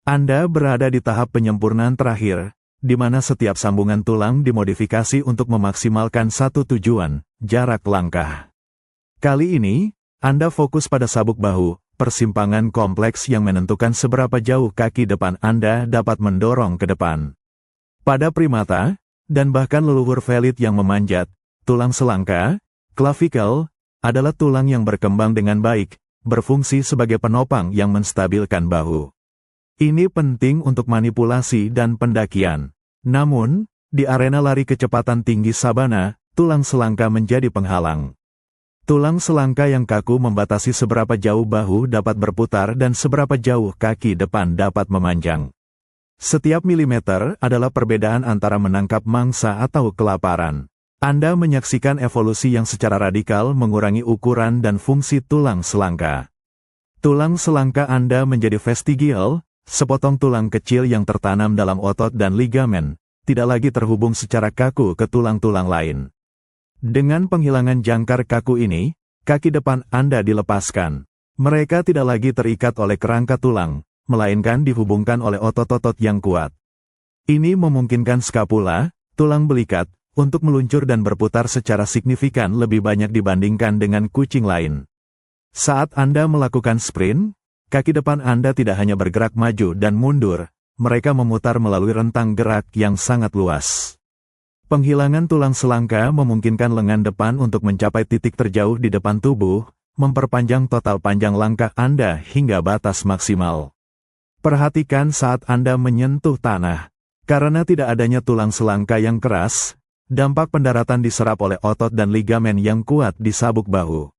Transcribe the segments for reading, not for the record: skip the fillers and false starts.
Anda berada di tahap penyempurnaan terakhir, di mana setiap sambungan tulang dimodifikasi untuk memaksimalkan satu tujuan, jarak langkah. Kali ini, Anda fokus pada sabuk bahu, persimpangan kompleks yang menentukan seberapa jauh kaki depan Anda dapat mendorong ke depan. Pada primata, dan bahkan leluhur felit yang memanjat, tulang selangka, clavicle, adalah tulang yang berkembang dengan baik, berfungsi sebagai penopang yang menstabilkan bahu. Ini penting untuk manipulasi dan pendakian. Namun, di arena lari kecepatan tinggi sabana, tulang selangka menjadi penghalang. Tulang selangka yang kaku membatasi seberapa jauh bahu dapat berputar dan seberapa jauh kaki depan dapat memanjang. Setiap milimeter adalah perbedaan antara menangkap mangsa atau kelaparan. Anda menyaksikan evolusi yang secara radikal mengurangi ukuran dan fungsi tulang selangka. Tulang selangka Anda menjadi vestigial, sepotong tulang kecil yang tertanam dalam otot dan ligamen, tidak lagi terhubung secara kaku ke tulang-tulang lain. Dengan penghilangan jangkar kaku ini, kaki depan Anda dilepaskan. Mereka tidak lagi terikat oleh kerangka tulang, melainkan dihubungkan oleh otot-otot yang kuat. Ini memungkinkan skapula, tulang belikat, untuk meluncur dan berputar secara signifikan lebih banyak dibandingkan dengan kucing lain. Saat Anda melakukan sprint, kaki depan Anda tidak hanya bergerak maju dan mundur, mereka memutar melalui rentang gerak yang sangat luas. Penghilangan tulang selangka memungkinkan lengan depan untuk mencapai titik terjauh di depan tubuh, memperpanjang total panjang langkah Anda hingga batas maksimal. Perhatikan saat Anda menyentuh tanah. Karena tidak adanya tulang selangka yang keras, dampak pendaratan diserap oleh otot dan ligamen yang kuat di sabuk bahu.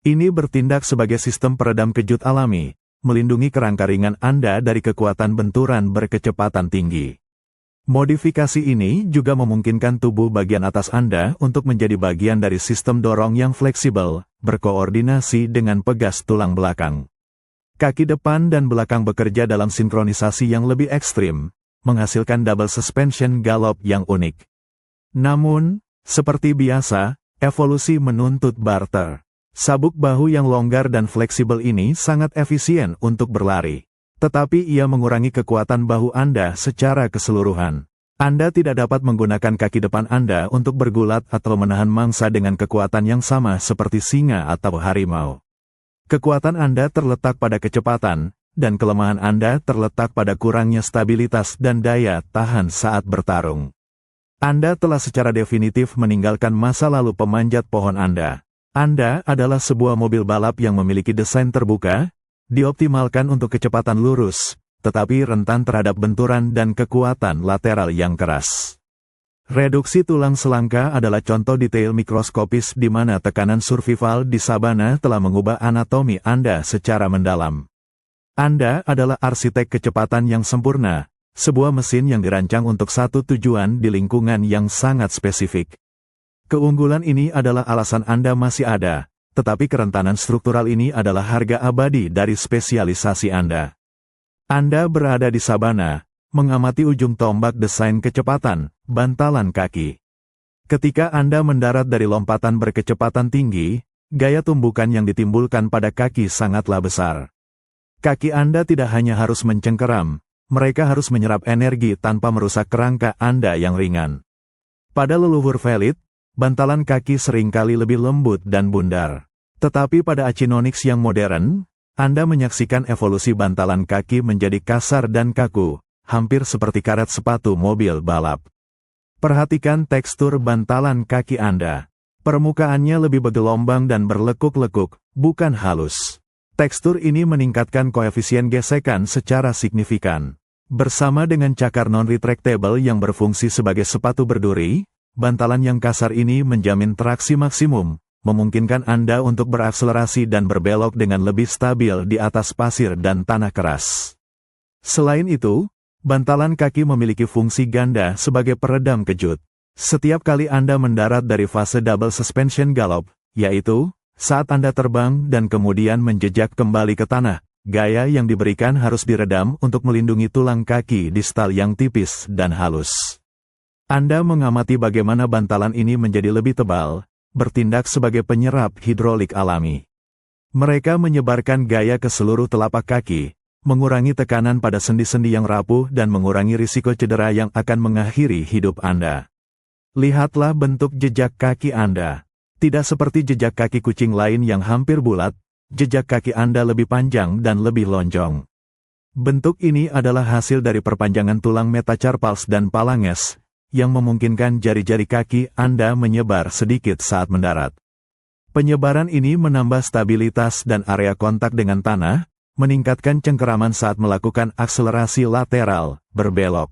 Ini bertindak sebagai sistem peredam kejut alami, melindungi kerangka ringan Anda dari kekuatan benturan berkecepatan tinggi. Modifikasi ini juga memungkinkan tubuh bagian atas Anda untuk menjadi bagian dari sistem dorong yang fleksibel, berkoordinasi dengan pegas tulang belakang. Kaki depan dan belakang bekerja dalam sinkronisasi yang lebih ekstrim, menghasilkan double suspension gallop yang unik. Namun, seperti biasa, evolusi menuntut barter. Sabuk bahu yang longgar dan fleksibel ini sangat efisien untuk berlari. Tetapi ia mengurangi kekuatan bahu Anda secara keseluruhan. Anda tidak dapat menggunakan kaki depan Anda untuk bergulat atau menahan mangsa dengan kekuatan yang sama seperti singa atau harimau. Kekuatan Anda terletak pada kecepatan, dan kelemahan Anda terletak pada kurangnya stabilitas dan daya tahan saat bertarung. Anda telah secara definitif meninggalkan masa lalu pemanjat pohon Anda. Anda adalah sebuah mobil balap yang memiliki desain terbuka, dioptimalkan untuk kecepatan lurus, tetapi rentan terhadap benturan dan kekuatan lateral yang keras. Reduksi tulang selangka adalah contoh detail mikroskopis di mana tekanan survival di sabana telah mengubah anatomi Anda secara mendalam. Anda adalah arsitek kecepatan yang sempurna, sebuah mesin yang dirancang untuk satu tujuan di lingkungan yang sangat spesifik. Keunggulan ini adalah alasan Anda masih ada, tetapi kerentanan struktural ini adalah harga abadi dari spesialisasi Anda. Anda berada di sabana, mengamati ujung tombak desain kecepatan, bantalan kaki. Ketika Anda mendarat dari lompatan berkecepatan tinggi, gaya tumbukan yang ditimbulkan pada kaki sangatlah besar. Kaki Anda tidak hanya harus mencengkeram, mereka harus menyerap energi tanpa merusak kerangka Anda yang ringan. Pada leluhur felit, bantalan kaki seringkali lebih lembut dan bundar. Tetapi pada Achinonyx yang modern, Anda menyaksikan evolusi bantalan kaki menjadi kasar dan kaku, hampir seperti karet sepatu mobil balap. Perhatikan tekstur bantalan kaki Anda. Permukaannya lebih bergelombang dan berlekuk-lekuk, bukan halus. Tekstur ini meningkatkan koefisien gesekan secara signifikan. Bersama dengan cakar non-retractable yang berfungsi sebagai sepatu berduri, bantalan yang kasar ini menjamin traksi maksimum, memungkinkan Anda untuk berakselerasi dan berbelok dengan lebih stabil di atas pasir dan tanah keras. Selain itu, bantalan kaki memiliki fungsi ganda sebagai peredam kejut. Setiap kali Anda mendarat dari fase double suspension gallop, yaitu saat Anda terbang dan kemudian menjejak kembali ke tanah, gaya yang diberikan harus diredam untuk melindungi tulang kaki distal yang tipis dan halus. Anda mengamati bagaimana bantalan ini menjadi lebih tebal, bertindak sebagai penyerap hidrolik alami. Mereka menyebarkan gaya ke seluruh telapak kaki, mengurangi tekanan pada sendi-sendi yang rapuh dan mengurangi risiko cedera yang akan mengakhiri hidup Anda. Lihatlah bentuk jejak kaki Anda. Tidak seperti jejak kaki kucing lain yang hampir bulat, jejak kaki Anda lebih panjang dan lebih lonjong. Bentuk ini adalah hasil dari perpanjangan tulang metacarpals dan phalanges, yang memungkinkan jari-jari kaki Anda menyebar sedikit saat mendarat. Penyebaran ini menambah stabilitas dan area kontak dengan tanah, meningkatkan cengkeraman saat melakukan akselerasi lateral, berbelok.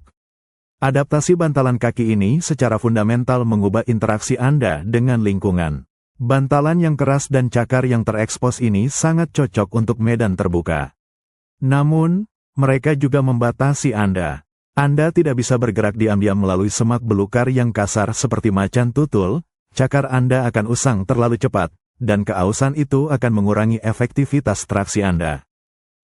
Adaptasi bantalan kaki ini secara fundamental mengubah interaksi Anda dengan lingkungan. Bantalan yang keras dan cakar yang terekspos ini sangat cocok untuk medan terbuka. Namun, mereka juga membatasi Anda. Anda tidak bisa bergerak diam-diam melalui semak belukar yang kasar seperti macan tutul, cakar Anda akan usang terlalu cepat, dan keausan itu akan mengurangi efektivitas traksi Anda.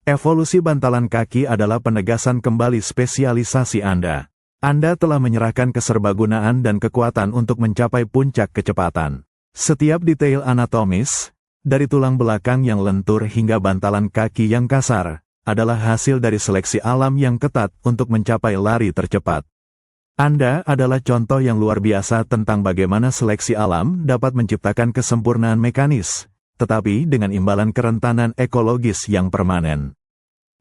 Evolusi bantalan kaki adalah penegasan kembali spesialisasi Anda. Anda telah menyerahkan keserbagunaan dan kekuatan untuk mencapai puncak kecepatan. Setiap detail anatomis, dari tulang belakang yang lentur hingga bantalan kaki yang kasar, adalah hasil dari seleksi alam yang ketat untuk mencapai lari tercepat. Anda adalah contoh yang luar biasa tentang bagaimana seleksi alam dapat menciptakan kesempurnaan mekanis, tetapi dengan imbalan kerentanan ekologis yang permanen.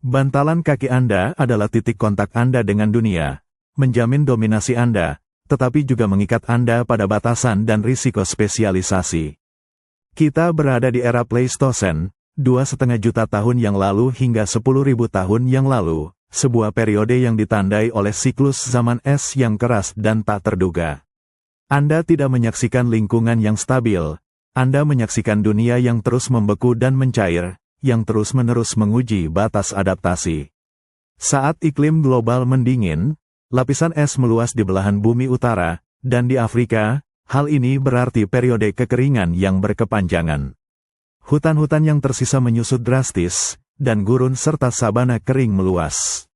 Bantalan kaki Anda adalah titik kontak Anda dengan dunia, menjamin dominasi Anda, tetapi juga mengikat Anda pada batasan dan risiko spesialisasi. Kita berada di era Pleistosen, 2,5 juta tahun yang lalu hingga 10.000 tahun yang lalu, sebuah periode yang ditandai oleh siklus zaman es yang keras dan tak terduga. Anda tidak menyaksikan lingkungan yang stabil, Anda menyaksikan dunia yang terus membeku dan mencair, yang terus-menerus menguji batas adaptasi. Saat iklim global mendingin, lapisan es meluas di belahan bumi utara, dan di Afrika, hal ini berarti periode kekeringan yang berkepanjangan. Hutan-hutan yang tersisa menyusut drastis, dan gurun serta sabana kering meluas.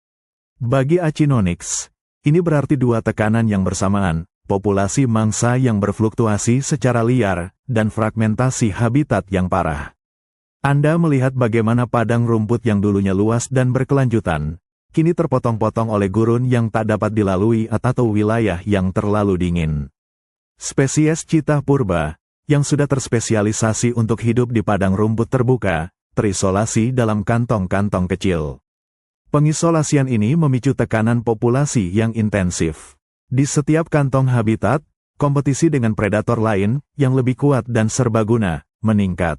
Bagi Achinonyx, ini berarti dua tekanan yang bersamaan, populasi mangsa yang berfluktuasi secara liar, dan fragmentasi habitat yang parah. Anda melihat bagaimana padang rumput yang dulunya luas dan berkelanjutan, kini terpotong-potong oleh gurun yang tak dapat dilalui atau wilayah yang terlalu dingin. Spesies citah purba, yang sudah terspesialisasi untuk hidup di padang rumput terbuka, terisolasi dalam kantong-kantong kecil. Pengisolasian ini memicu tekanan populasi yang intensif. Di setiap kantong habitat, kompetisi dengan predator lain, yang lebih kuat dan serbaguna, meningkat.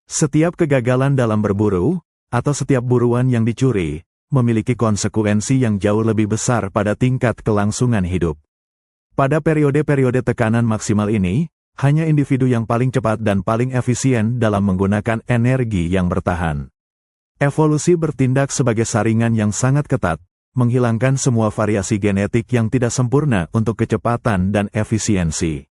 Setiap kegagalan dalam berburu, atau setiap buruan yang dicuri, memiliki konsekuensi yang jauh lebih besar pada tingkat kelangsungan hidup. Pada periode-periode tekanan maksimal ini, hanya individu yang paling cepat dan paling efisien dalam menggunakan energi yang bertahan. Evolusi bertindak sebagai saringan yang sangat ketat, menghilangkan semua variasi genetik yang tidak sempurna untuk kecepatan dan efisiensi.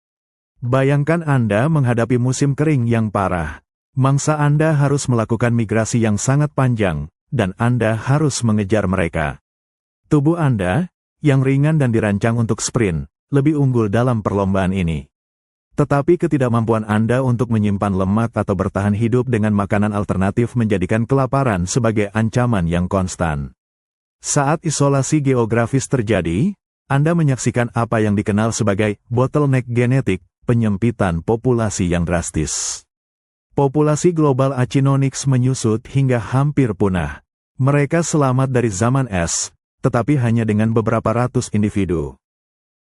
Bayangkan Anda menghadapi musim kering yang parah. Mangsa Anda harus melakukan migrasi yang sangat panjang, dan Anda harus mengejar mereka. Tubuh Anda, yang ringan dan dirancang untuk sprint, lebih unggul dalam perlombaan ini. Tetapi ketidakmampuan Anda untuk menyimpan lemak atau bertahan hidup dengan makanan alternatif menjadikan kelaparan sebagai ancaman yang konstan. Saat isolasi geografis terjadi, Anda menyaksikan apa yang dikenal sebagai bottleneck genetik, penyempitan populasi yang drastis. Populasi global Achinonyx menyusut hingga hampir punah. Mereka selamat dari zaman es, tetapi hanya dengan beberapa ratus individu.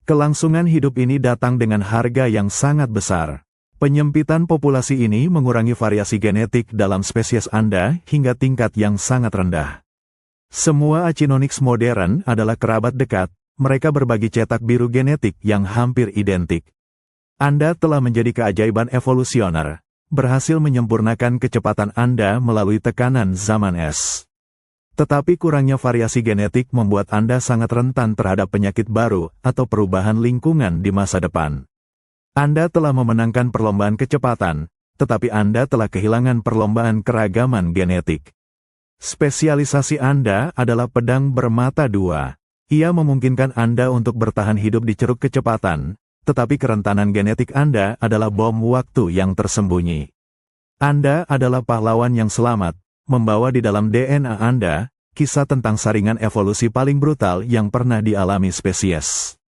Kelangsungan hidup ini datang dengan harga yang sangat besar. Penyempitan populasi ini mengurangi variasi genetik dalam spesies Anda hingga tingkat yang sangat rendah. Semua Achinonyx modern adalah kerabat dekat, mereka berbagi cetak biru genetik yang hampir identik. Anda telah menjadi keajaiban evolusioner, berhasil menyempurnakan kecepatan Anda melalui tekanan zaman es. Tetapi kurangnya variasi genetik membuat Anda sangat rentan terhadap penyakit baru atau perubahan lingkungan di masa depan. Anda telah memenangkan perlombaan kecepatan, tetapi Anda telah kehilangan perlombaan keragaman genetik. Spesialisasi Anda adalah pedang bermata dua. Ia memungkinkan Anda untuk bertahan hidup di ceruk kecepatan, tetapi kerentanan genetik Anda adalah bom waktu yang tersembunyi. Anda adalah pahlawan yang selamat, membawa di dalam DNA Anda, kisah tentang saringan evolusi paling brutal yang pernah dialami spesies.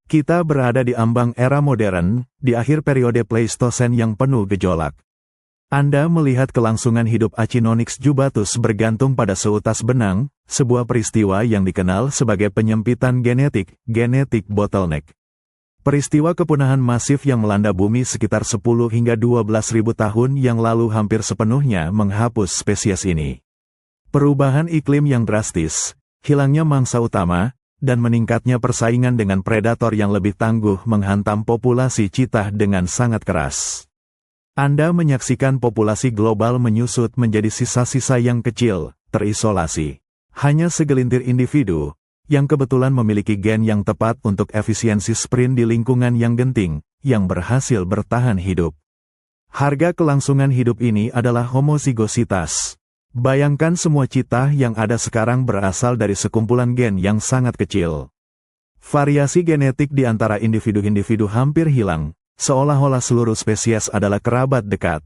Kita berada di ambang era modern, di akhir periode Pleistosen yang penuh gejolak. Anda melihat kelangsungan hidup Achinonyx jubatus bergantung pada seutas benang, sebuah peristiwa yang dikenal sebagai penyempitan genetik bottleneck. Peristiwa kepunahan masif yang melanda bumi sekitar 10 hingga 12 ribu tahun yang lalu hampir sepenuhnya menghapus spesies ini. Perubahan iklim yang drastis, hilangnya mangsa utama, dan meningkatnya persaingan dengan predator yang lebih tangguh menghantam populasi citah dengan sangat keras. Anda menyaksikan populasi global menyusut menjadi sisa-sisa yang kecil, terisolasi. Hanya segelintir individu, yang kebetulan memiliki gen yang tepat untuk efisiensi sprint di lingkungan yang genting, yang berhasil bertahan hidup. Harga kelangsungan hidup ini adalah homozigositas. Bayangkan semua citah yang ada sekarang berasal dari sekumpulan gen yang sangat kecil. Variasi genetik di antara individu-individu hampir hilang, seolah-olah seluruh spesies adalah kerabat dekat.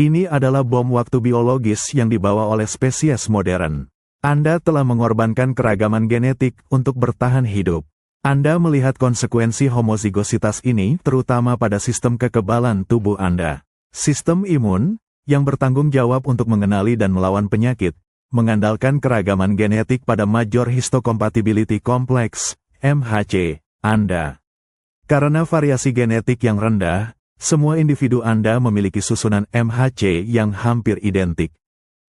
Ini adalah bom waktu biologis yang dibawa oleh spesies modern. Anda telah mengorbankan keragaman genetik untuk bertahan hidup. Anda melihat konsekuensi homozigositas ini terutama pada sistem kekebalan tubuh Anda. Sistem imun, yang bertanggung jawab untuk mengenali dan melawan penyakit, mengandalkan keragaman genetik pada Major Histocompatibility Complex, MHC, Anda. Karena variasi genetik yang rendah, semua individu Anda memiliki susunan MHC yang hampir identik.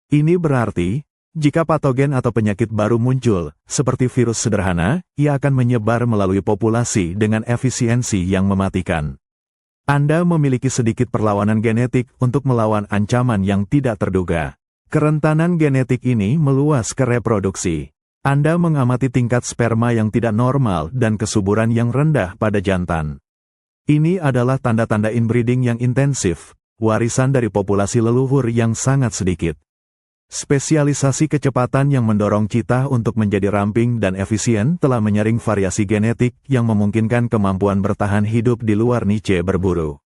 Ini berarti, jika patogen atau penyakit baru muncul, seperti virus sederhana, ia akan menyebar melalui populasi dengan efisiensi yang mematikan. Anda memiliki sedikit perlawanan genetik untuk melawan ancaman yang tidak terduga. Kerentanan genetik ini meluas ke reproduksi. Anda mengamati tingkat sperma yang tidak normal dan kesuburan yang rendah pada jantan. Ini adalah tanda-tanda inbreeding yang intensif, warisan dari populasi leluhur yang sangat sedikit. Spesialisasi kecepatan yang mendorong citah untuk menjadi ramping dan efisien telah menyaring variasi genetik yang memungkinkan kemampuan bertahan hidup di luar niche berburu.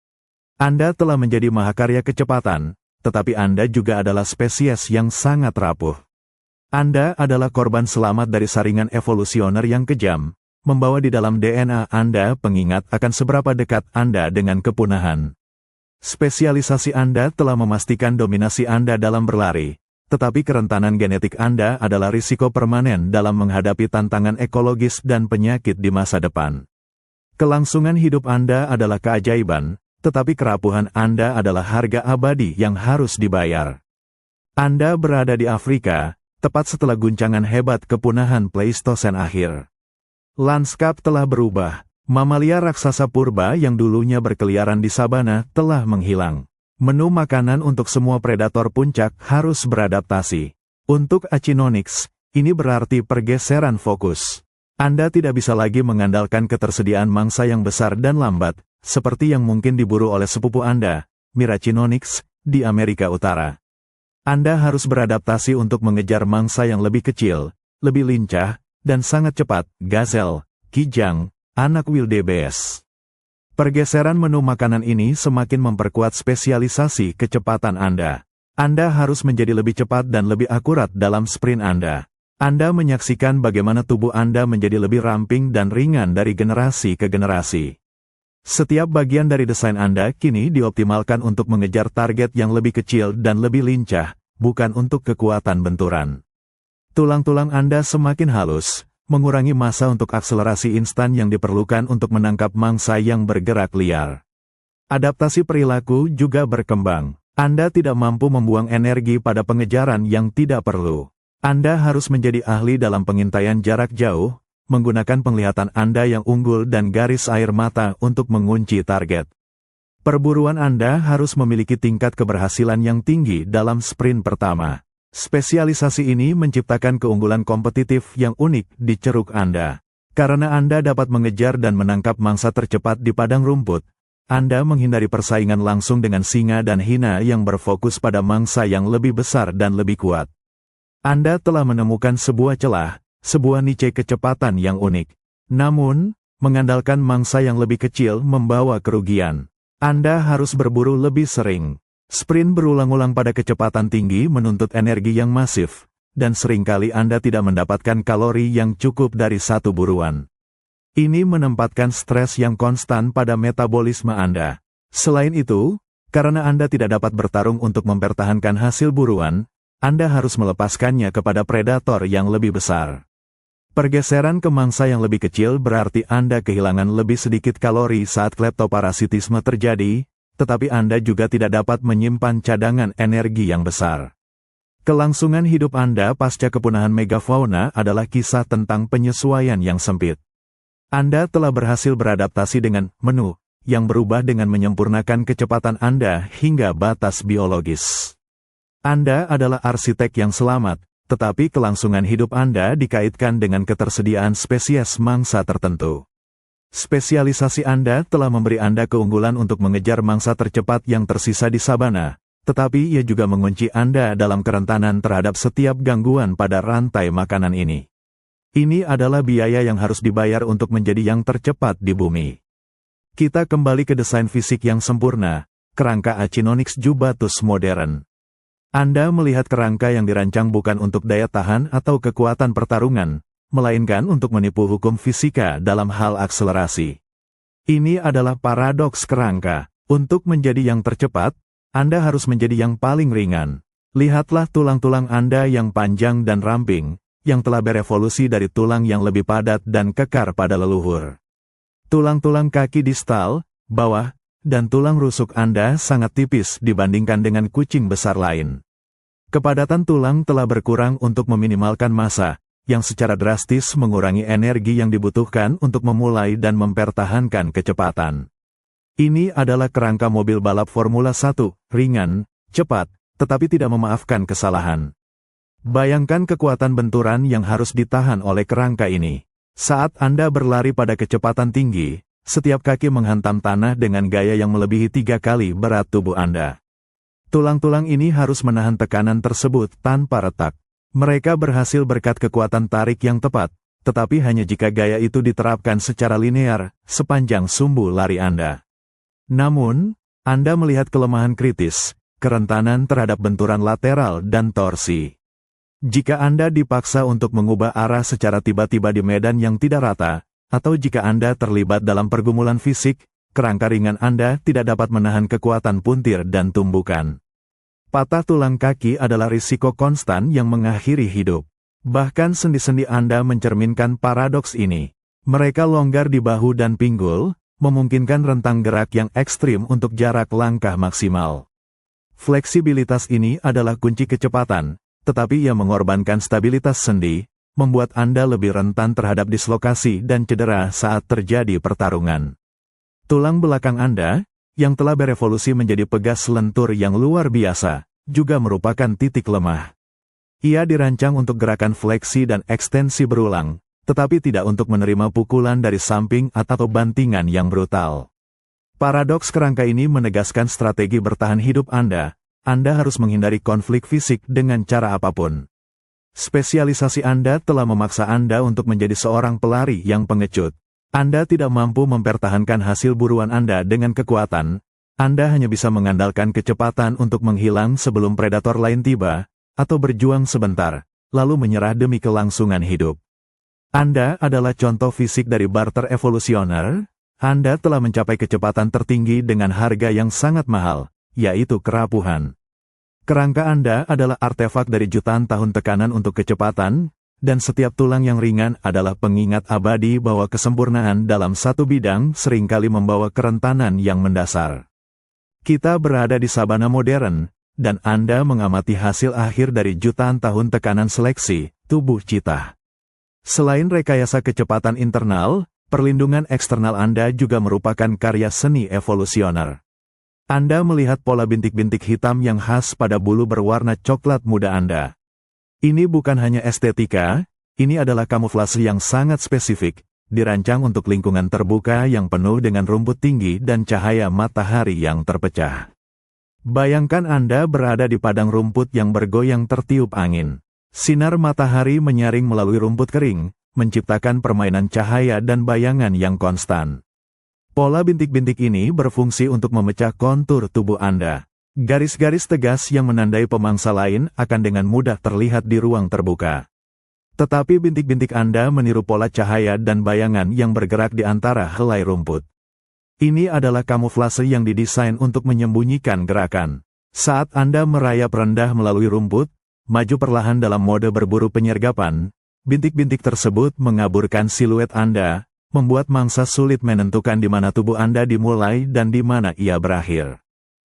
Anda telah menjadi mahakarya kecepatan, tetapi Anda juga adalah spesies yang sangat rapuh. Anda adalah korban selamat dari saringan evolusioner yang kejam, membawa di dalam DNA Anda pengingat akan seberapa dekat Anda dengan kepunahan. Spesialisasi Anda telah memastikan dominasi Anda dalam berlari, tetapi kerentanan genetik Anda adalah risiko permanen dalam menghadapi tantangan ekologis dan penyakit di masa depan. Kelangsungan hidup Anda adalah keajaiban, tetapi kerapuhan Anda adalah harga abadi yang harus dibayar. Anda berada di Afrika, tepat setelah guncangan hebat kepunahan Pleistosen akhir. Lanskap telah berubah, mamalia raksasa purba yang dulunya berkeliaran di sabana telah menghilang. Menu makanan untuk semua predator puncak harus beradaptasi. Untuk Achinonyx, ini berarti pergeseran fokus. Anda tidak bisa lagi mengandalkan ketersediaan mangsa yang besar dan lambat, seperti yang mungkin diburu oleh sepupu Anda, Mirachinonyx, di Amerika Utara. Anda harus beradaptasi untuk mengejar mangsa yang lebih kecil, lebih lincah, dan sangat cepat, gazelle, kijang, anak wildebeest. Pergeseran menu makanan ini semakin memperkuat spesialisasi kecepatan Anda. Anda harus menjadi lebih cepat dan lebih akurat dalam sprint Anda. Anda menyaksikan bagaimana tubuh Anda menjadi lebih ramping dan ringan dari generasi ke generasi. Setiap bagian dari desain Anda kini dioptimalkan untuk mengejar target yang lebih kecil dan lebih lincah, bukan untuk kekuatan benturan. Tulang-tulang Anda semakin halus, mengurangi massa untuk akselerasi instan yang diperlukan untuk menangkap mangsa yang bergerak liar. Adaptasi perilaku juga berkembang. Anda tidak mampu membuang energi pada pengejaran yang tidak perlu. Anda harus menjadi ahli dalam pengintaian jarak jauh, menggunakan penglihatan Anda yang unggul dan garis air mata untuk mengunci target. Perburuan Anda harus memiliki tingkat keberhasilan yang tinggi dalam sprint pertama. Spesialisasi ini menciptakan keunggulan kompetitif yang unik di ceruk Anda. Karena Anda dapat mengejar dan menangkap mangsa tercepat di padang rumput, Anda menghindari persaingan langsung dengan singa dan hina yang berfokus pada mangsa yang lebih besar dan lebih kuat. Anda telah menemukan sebuah celah, sebuah niche kecepatan yang unik. Namun, mengandalkan mangsa yang lebih kecil membawa kerugian. Anda harus berburu lebih sering. Sprint berulang-ulang pada kecepatan tinggi menuntut energi yang masif, dan seringkali Anda tidak mendapatkan kalori yang cukup dari satu buruan. Ini menempatkan stres yang konstan pada metabolisme Anda. Selain itu, karena Anda tidak dapat bertarung untuk mempertahankan hasil buruan, Anda harus melepaskannya kepada predator yang lebih besar. Pergeseran ke mangsa yang lebih kecil berarti Anda kehilangan lebih sedikit kalori saat kleptoparasitisme terjadi, tetapi Anda juga tidak dapat menyimpan cadangan energi yang besar. Kelangsungan hidup Anda pasca kepunahan megafauna adalah kisah tentang penyesuaian yang sempit. Anda telah berhasil beradaptasi dengan menu yang berubah dengan menyempurnakan kecepatan Anda hingga batas biologis. Anda adalah arsitek yang selamat, tetapi kelangsungan hidup Anda dikaitkan dengan ketersediaan spesies mangsa tertentu. Spesialisasi Anda telah memberi Anda keunggulan untuk mengejar mangsa tercepat yang tersisa di sabana, tetapi ia juga mengunci Anda dalam kerentanan terhadap setiap gangguan pada rantai makanan ini. Ini adalah biaya yang harus dibayar untuk menjadi yang tercepat di bumi. Kita kembali ke desain fisik yang sempurna, kerangka Achinonyx jubatus modern. Anda melihat kerangka yang dirancang bukan untuk daya tahan atau kekuatan pertarungan, melainkan untuk menipu hukum fisika dalam hal akselerasi. Ini adalah paradoks kerangka. Untuk menjadi yang tercepat, Anda harus menjadi yang paling ringan. Lihatlah tulang-tulang Anda yang panjang dan ramping, yang telah berevolusi dari tulang yang lebih padat dan kekar pada leluhur. Tulang-tulang kaki distal, bawah, dan tulang rusuk Anda sangat tipis dibandingkan dengan kucing besar lain. Kepadatan tulang telah berkurang untuk meminimalkan massa, yang secara drastis mengurangi energi yang dibutuhkan untuk memulai dan mempertahankan kecepatan. Ini adalah kerangka mobil balap Formula 1, ringan, cepat, tetapi tidak memaafkan kesalahan. Bayangkan kekuatan benturan yang harus ditahan oleh kerangka ini. Saat Anda berlari pada kecepatan tinggi, setiap kaki menghantam tanah dengan gaya yang melebihi 3 kali berat tubuh Anda. Tulang-tulang ini harus menahan tekanan tersebut tanpa retak. Mereka berhasil berkat kekuatan tarik yang tepat, tetapi hanya jika gaya itu diterapkan secara linear, sepanjang sumbu lari Anda. Namun, Anda melihat kelemahan kritis, kerentanan terhadap benturan lateral dan torsi. Jika Anda dipaksa untuk mengubah arah secara tiba-tiba di medan yang tidak rata, atau jika Anda terlibat dalam pergumulan fisik, kerangka ringan Anda tidak dapat menahan kekuatan puntir dan tumbukan. Patah tulang kaki adalah risiko konstan yang mengakhiri hidup. Bahkan sendi-sendi Anda mencerminkan paradoks ini. Mereka longgar di bahu dan pinggul, memungkinkan rentang gerak yang ekstrim untuk jarak langkah maksimal. Fleksibilitas ini adalah kunci kecepatan, tetapi ia mengorbankan stabilitas sendi, membuat Anda lebih rentan terhadap dislokasi dan cedera saat terjadi pertarungan. Tulang belakang Anda, yang telah berevolusi menjadi pegas lentur yang luar biasa, juga merupakan titik lemah. Ia dirancang untuk gerakan fleksi dan ekstensi berulang, tetapi tidak untuk menerima pukulan dari samping atau bantingan yang brutal. Paradoks kerangka ini menegaskan strategi bertahan hidup Anda. Anda harus menghindari konflik fisik dengan cara apapun. Spesialisasi Anda telah memaksa Anda untuk menjadi seorang pelari yang pengecut. Anda tidak mampu mempertahankan hasil buruan Anda dengan kekuatan. Anda hanya bisa mengandalkan kecepatan untuk menghilang sebelum predator lain tiba, atau berjuang sebentar, lalu menyerah demi kelangsungan hidup. Anda adalah contoh fisik dari barter evolusioner. Anda telah mencapai kecepatan tertinggi dengan harga yang sangat mahal, yaitu kerapuhan. Kerangka Anda adalah artefak dari jutaan tahun tekanan untuk kecepatan, dan setiap tulang yang ringan adalah pengingat abadi bahwa kesempurnaan dalam satu bidang seringkali membawa kerentanan yang mendasar. Kita berada di sabana modern, dan Anda mengamati hasil akhir dari jutaan tahun tekanan seleksi tubuh citah. Selain rekayasa kecepatan internal, perlindungan eksternal Anda juga merupakan karya seni evolusioner. Anda melihat pola bintik-bintik hitam yang khas pada bulu berwarna coklat muda Anda. Ini bukan hanya estetika, ini adalah kamuflase yang sangat spesifik, dirancang untuk lingkungan terbuka yang penuh dengan rumput tinggi dan cahaya matahari yang terpecah. Bayangkan Anda berada di padang rumput yang bergoyang tertiup angin. Sinar matahari menyaring melalui rumput kering, menciptakan permainan cahaya dan bayangan yang konstan. Pola bintik-bintik ini berfungsi untuk memecah kontur tubuh Anda. Garis-garis tegas yang menandai pemangsa lain akan dengan mudah terlihat di ruang terbuka. Tetapi bintik-bintik Anda meniru pola cahaya dan bayangan yang bergerak di antara helai rumput. Ini adalah kamuflase yang didesain untuk menyembunyikan gerakan. Saat Anda merayap rendah melalui rumput, maju perlahan dalam mode berburu penyergapan, bintik-bintik tersebut mengaburkan siluet Anda, membuat mangsa sulit menentukan di mana tubuh Anda dimulai dan di mana ia berakhir.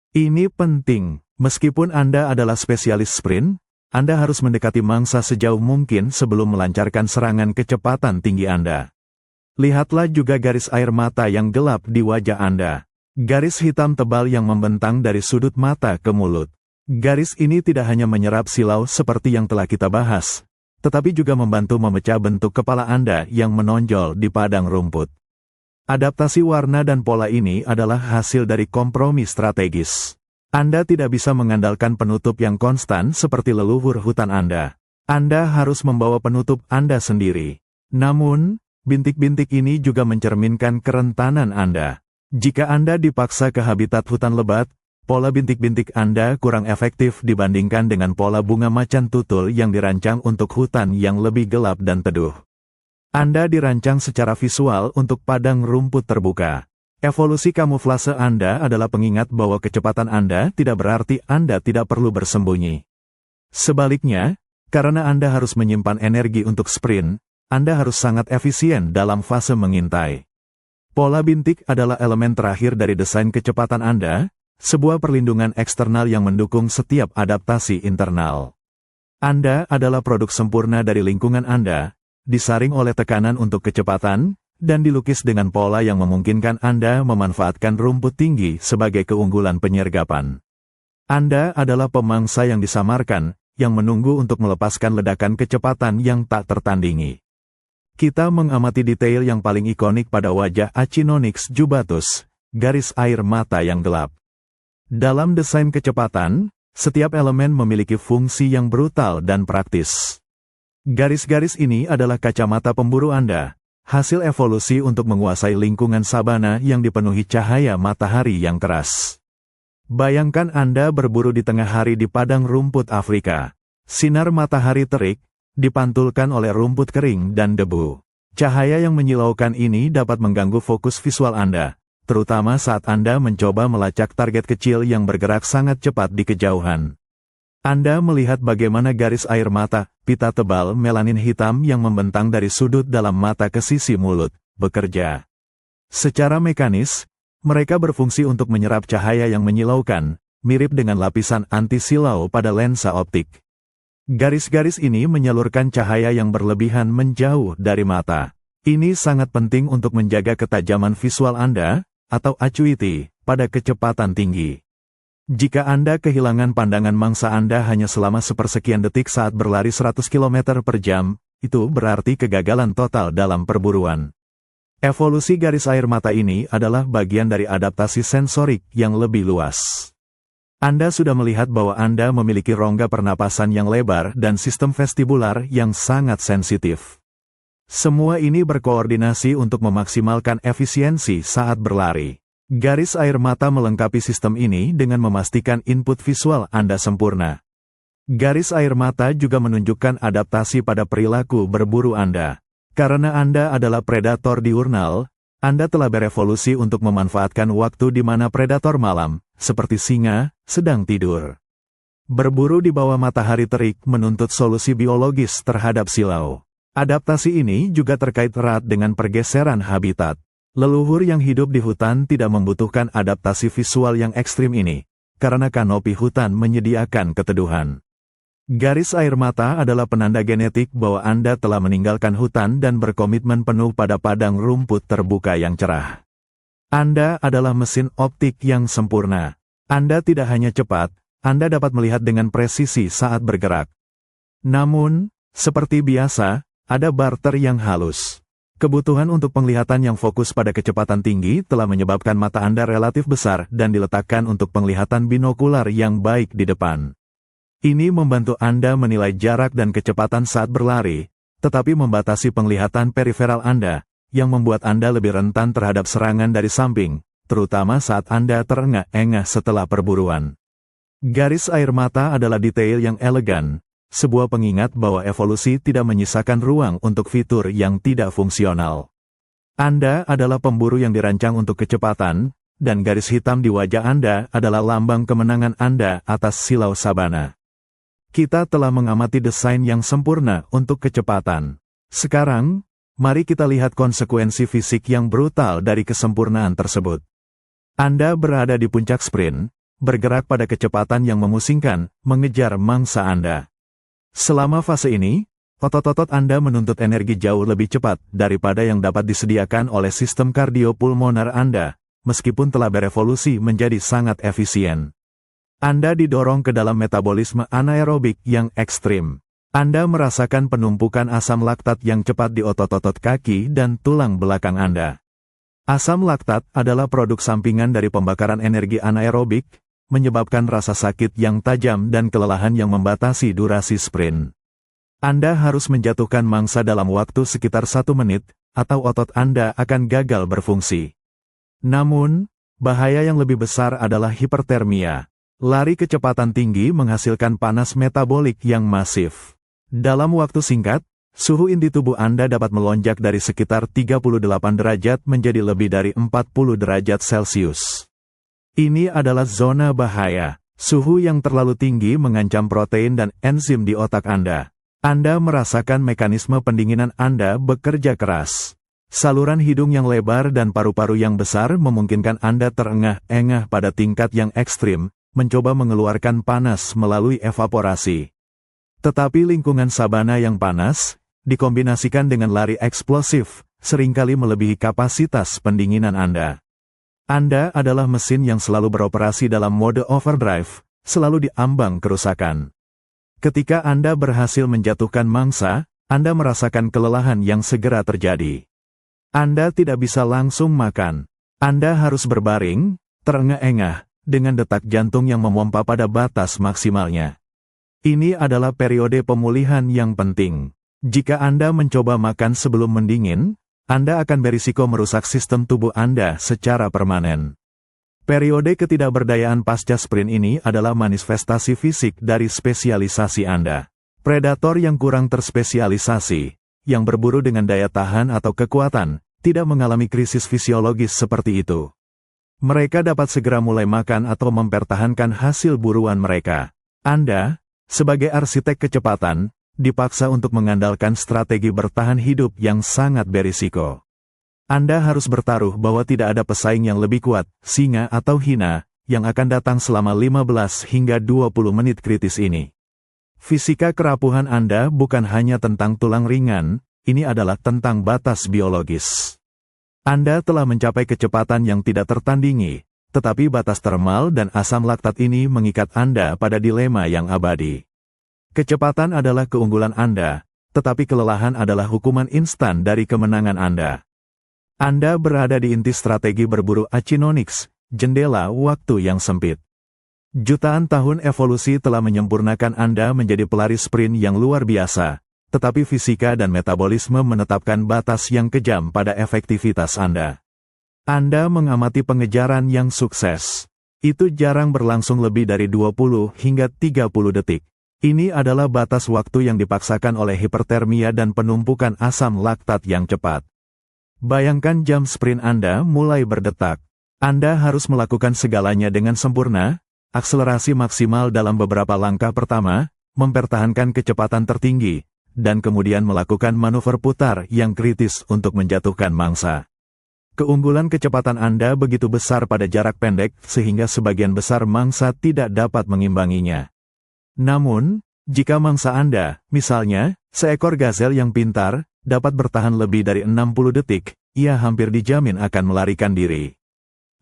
Ini penting, meskipun Anda adalah spesialis sprint, Anda harus mendekati mangsa sejauh mungkin sebelum melancarkan serangan kecepatan tinggi Anda. Lihatlah juga garis air mata yang gelap di wajah Anda. Garis hitam tebal yang membentang dari sudut mata ke mulut. Garis ini tidak hanya menyerap silau seperti yang telah kita bahas, tetapi juga membantu memecah bentuk kepala Anda yang menonjol di padang rumput. Adaptasi warna dan pola ini adalah hasil dari kompromi strategis. Anda tidak bisa mengandalkan penutup yang konstan seperti leluhur hutan Anda. Anda harus membawa penutup Anda sendiri. Namun, bintik-bintik ini juga mencerminkan kerentanan Anda. Jika Anda dipaksa ke habitat hutan lebat, pola bintik-bintik Anda kurang efektif dibandingkan dengan pola bunga macan tutul yang dirancang untuk hutan yang lebih gelap dan teduh. Anda dirancang secara visual untuk padang rumput terbuka. Evolusi kamuflase Anda adalah pengingat bahwa kecepatan Anda tidak berarti Anda tidak perlu bersembunyi. Sebaliknya, karena Anda harus menyimpan energi untuk sprint, Anda harus sangat efisien dalam fase mengintai. Pola bintik adalah elemen terakhir dari desain kecepatan Anda, sebuah perlindungan eksternal yang mendukung setiap adaptasi internal. Anda adalah produk sempurna dari lingkungan Anda, disaring oleh tekanan untuk kecepatan, dan dilukis dengan pola yang memungkinkan Anda memanfaatkan rumput tinggi sebagai keunggulan penyergapan. Anda adalah pemangsa yang disamarkan, yang menunggu untuk melepaskan ledakan kecepatan yang tak tertandingi. Kita mengamati detail yang paling ikonik pada wajah Achinonyx jubatus, garis air mata yang gelap. Dalam desain kecepatan, setiap elemen memiliki fungsi yang brutal dan praktis. Garis-garis ini adalah kacamata pemburu Anda, hasil evolusi untuk menguasai lingkungan sabana yang dipenuhi cahaya matahari yang keras. Bayangkan Anda berburu di tengah hari di padang rumput Afrika. Sinar matahari terik, dipantulkan oleh rumput kering dan debu. Cahaya yang menyilaukan ini dapat mengganggu fokus visual Anda, terutama saat Anda mencoba melacak target kecil yang bergerak sangat cepat di kejauhan. Anda melihat bagaimana garis air mata, pita tebal melanin hitam yang membentang dari sudut dalam mata ke sisi mulut, bekerja. Secara mekanis, mereka berfungsi untuk menyerap cahaya yang menyilaukan, mirip dengan lapisan anti-silau pada lensa optik. Garis-garis ini menyalurkan cahaya yang berlebihan menjauh dari mata. Ini sangat penting untuk menjaga ketajaman visual Anda, atau acuity, pada kecepatan tinggi. Jika Anda kehilangan pandangan mangsa Anda hanya selama sepersekian detik saat berlari 100 km per jam, itu berarti kegagalan total dalam perburuan. Evolusi garis air mata ini adalah bagian dari adaptasi sensorik yang lebih luas. Anda sudah melihat bahwa Anda memiliki rongga pernapasan yang lebar dan sistem vestibular yang sangat sensitif. Semua ini berkoordinasi untuk memaksimalkan efisiensi saat berlari. Garis air mata melengkapi sistem ini dengan memastikan input visual Anda sempurna. Garis air mata juga menunjukkan adaptasi pada perilaku berburu Anda. Karena Anda adalah predator diurnal, Anda telah berevolusi untuk memanfaatkan waktu di mana predator malam, seperti singa, sedang tidur. Berburu di bawah matahari terik menuntut solusi biologis terhadap silau. Adaptasi ini juga terkait erat dengan pergeseran habitat. Leluhur yang hidup di hutan tidak membutuhkan adaptasi visual yang ekstrim ini, karena kanopi hutan menyediakan keteduhan. Garis air mata adalah penanda genetik bahwa Anda telah meninggalkan hutan dan berkomitmen penuh pada padang rumput terbuka yang cerah. Anda adalah mesin optik yang sempurna. Anda tidak hanya cepat, Anda dapat melihat dengan presisi saat bergerak. Namun, seperti biasa, ada barter yang halus. Kebutuhan untuk penglihatan yang fokus pada kecepatan tinggi telah menyebabkan mata Anda relatif besar dan diletakkan untuk penglihatan binokular yang baik di depan. Ini membantu Anda menilai jarak dan kecepatan saat berlari, tetapi membatasi penglihatan periferal Anda, yang membuat Anda lebih rentan terhadap serangan dari samping, terutama saat Anda terengah-engah setelah perburuan. Garis air mata adalah detail yang elegan, sebuah pengingat bahwa evolusi tidak menyisakan ruang untuk fitur yang tidak fungsional. Anda adalah pemburu yang dirancang untuk kecepatan, dan garis hitam di wajah Anda adalah lambang kemenangan Anda atas silau sabana. Kita telah mengamati desain yang sempurna untuk kecepatan. Sekarang, mari kita lihat konsekuensi fisik yang brutal dari kesempurnaan tersebut. Anda berada di puncak sprint, bergerak pada kecepatan yang memusingkan, mengejar mangsa Anda. Selama fase ini, otot-otot Anda menuntut energi jauh lebih cepat daripada yang dapat disediakan oleh sistem kardiopulmoner Anda, meskipun telah berevolusi menjadi sangat efisien. Anda didorong ke dalam metabolisme anaerobik yang ekstrim. Anda merasakan penumpukan asam laktat yang cepat di otot-otot kaki dan tulang belakang Anda. Asam laktat adalah produk sampingan dari pembakaran energi anaerobik, menyebabkan rasa sakit yang tajam dan kelelahan yang membatasi durasi sprint. Anda harus menjatuhkan mangsa dalam waktu sekitar 1 menit, atau otot Anda akan gagal berfungsi. Namun, bahaya yang lebih besar adalah hipertermia. Lari kecepatan tinggi menghasilkan panas metabolik yang masif. Dalam waktu singkat, suhu inti tubuh Anda dapat melonjak dari sekitar 38 derajat menjadi lebih dari 40 derajat Celcius. Ini adalah zona bahaya. Suhu yang terlalu tinggi mengancam protein dan enzim di otak Anda. Anda merasakan mekanisme pendinginan Anda bekerja keras. Saluran hidung yang lebar dan paru-paru yang besar memungkinkan Anda terengah-engah pada tingkat yang ekstrim, mencoba mengeluarkan panas melalui evaporasi. Tetapi lingkungan sabana yang panas, dikombinasikan dengan lari eksplosif, seringkali melebihi kapasitas pendinginan Anda. Anda adalah mesin yang selalu beroperasi dalam mode overdrive, selalu diambang kerusakan. Ketika Anda berhasil menjatuhkan mangsa, Anda merasakan kelelahan yang segera terjadi. Anda tidak bisa langsung makan. Anda harus berbaring, terengah-engah, dengan detak jantung yang memompa pada batas maksimalnya. Ini adalah periode pemulihan yang penting. Jika Anda mencoba makan sebelum mendingin, Anda akan berisiko merusak sistem tubuh Anda secara permanen. Periode ketidakberdayaan pasca sprint ini adalah manifestasi fisik dari spesialisasi Anda. Predator yang kurang terspesialisasi, yang berburu dengan daya tahan atau kekuatan, tidak mengalami krisis fisiologis seperti itu. Mereka dapat segera mulai makan atau mempertahankan hasil buruan mereka. Anda, sebagai arsitek kecepatan, dipaksa untuk mengandalkan strategi bertahan hidup yang sangat berisiko. Anda harus bertaruh bahwa tidak ada pesaing yang lebih kuat, singa atau hina, yang akan datang selama 15 hingga 20 menit kritis ini. Fisika kerapuhan Anda bukan hanya tentang tulang ringan, ini adalah tentang batas biologis. Anda telah mencapai kecepatan yang tidak tertandingi, tetapi batas termal dan asam laktat ini mengikat Anda pada dilema yang abadi. Kecepatan adalah keunggulan Anda, tetapi kelelahan adalah hukuman instan dari kemenangan Anda. Anda berada di inti strategi berburu Achinonyx, jendela waktu yang sempit. Jutaan tahun evolusi telah menyempurnakan Anda menjadi pelari sprint yang luar biasa, tetapi fisika dan metabolisme menetapkan batas yang kejam pada efektivitas Anda. Anda mengamati pengejaran yang sukses. Itu jarang berlangsung lebih dari 20 hingga 30 detik. Ini adalah batas waktu yang dipaksakan oleh hipertermia dan penumpukan asam laktat yang cepat. Bayangkan jam sprint Anda mulai berdetak. Anda harus melakukan segalanya dengan sempurna, akselerasi maksimal dalam beberapa langkah pertama, mempertahankan kecepatan tertinggi, dan kemudian melakukan manuver putar yang kritis untuk menjatuhkan mangsa. Keunggulan kecepatan Anda begitu besar pada jarak pendek sehingga sebagian besar mangsa tidak dapat mengimbanginya. Namun, jika mangsa Anda, misalnya, seekor gazel yang pintar, dapat bertahan lebih dari 60 detik, ia hampir dijamin akan melarikan diri.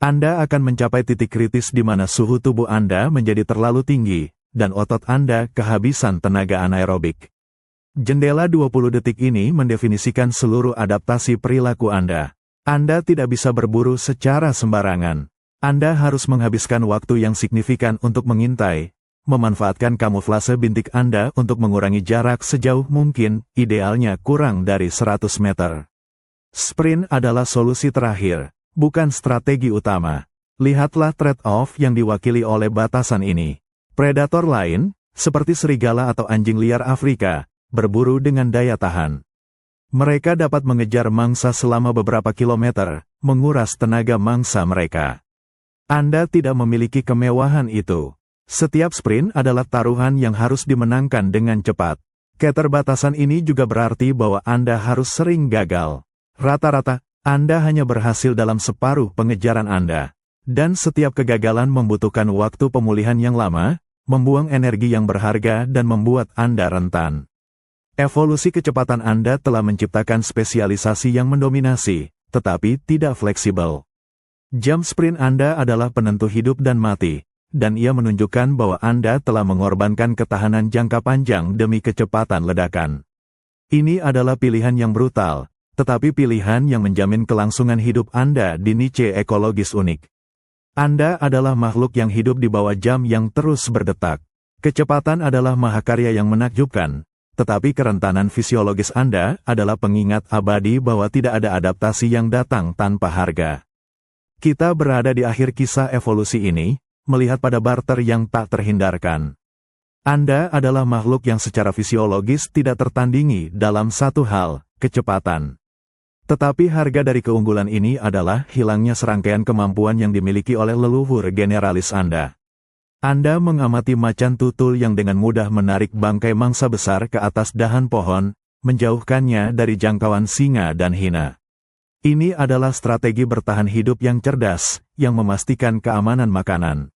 Anda akan mencapai titik kritis di mana suhu tubuh Anda menjadi terlalu tinggi, dan otot Anda kehabisan tenaga anaerobik. Jendela 20 detik ini mendefinisikan seluruh adaptasi perilaku Anda. Anda tidak bisa berburu secara sembarangan. Anda harus menghabiskan waktu yang signifikan untuk mengintai, memanfaatkan kamuflase bintik Anda untuk mengurangi jarak sejauh mungkin, idealnya kurang dari 100 meter. Sprint adalah solusi terakhir, bukan strategi utama. Lihatlah trade-off yang diwakili oleh batasan ini. Predator lain, seperti serigala atau anjing liar Afrika, berburu dengan daya tahan. Mereka dapat mengejar mangsa selama beberapa kilometer, menguras tenaga mangsa mereka. Anda tidak memiliki kemewahan itu. Setiap sprint adalah taruhan yang harus dimenangkan dengan cepat. Keterbatasan ini juga berarti bahwa Anda harus sering gagal. Rata-rata, Anda hanya berhasil dalam separuh pengejaran Anda. Dan setiap kegagalan membutuhkan waktu pemulihan yang lama, membuang energi yang berharga dan membuat Anda rentan. Evolusi kecepatan Anda telah menciptakan spesialisasi yang mendominasi, tetapi tidak fleksibel. Jam sprint Anda adalah penentu hidup dan mati, dan ia menunjukkan bahwa Anda telah mengorbankan ketahanan jangka panjang demi kecepatan ledakan. Ini adalah pilihan yang brutal, tetapi pilihan yang menjamin kelangsungan hidup Anda di niche ekologis unik. Anda adalah makhluk yang hidup di bawah jam yang terus berdetak. Kecepatan adalah mahakarya yang menakjubkan, tetapi kerentanan fisiologis Anda adalah pengingat abadi bahwa tidak ada adaptasi yang datang tanpa harga. Kita berada di akhir kisah evolusi ini, melihat pada barter yang tak terhindarkan. Anda adalah makhluk yang secara fisiologis tidak tertandingi dalam satu hal, kecepatan. Tetapi harga dari keunggulan ini adalah hilangnya serangkaian kemampuan yang dimiliki oleh leluhur generalis Anda. Anda mengamati macan tutul yang dengan mudah menarik bangkai mangsa besar ke atas dahan pohon, menjauhkannya dari jangkauan singa dan hina. Ini adalah strategi bertahan hidup yang cerdas, yang memastikan keamanan makanan.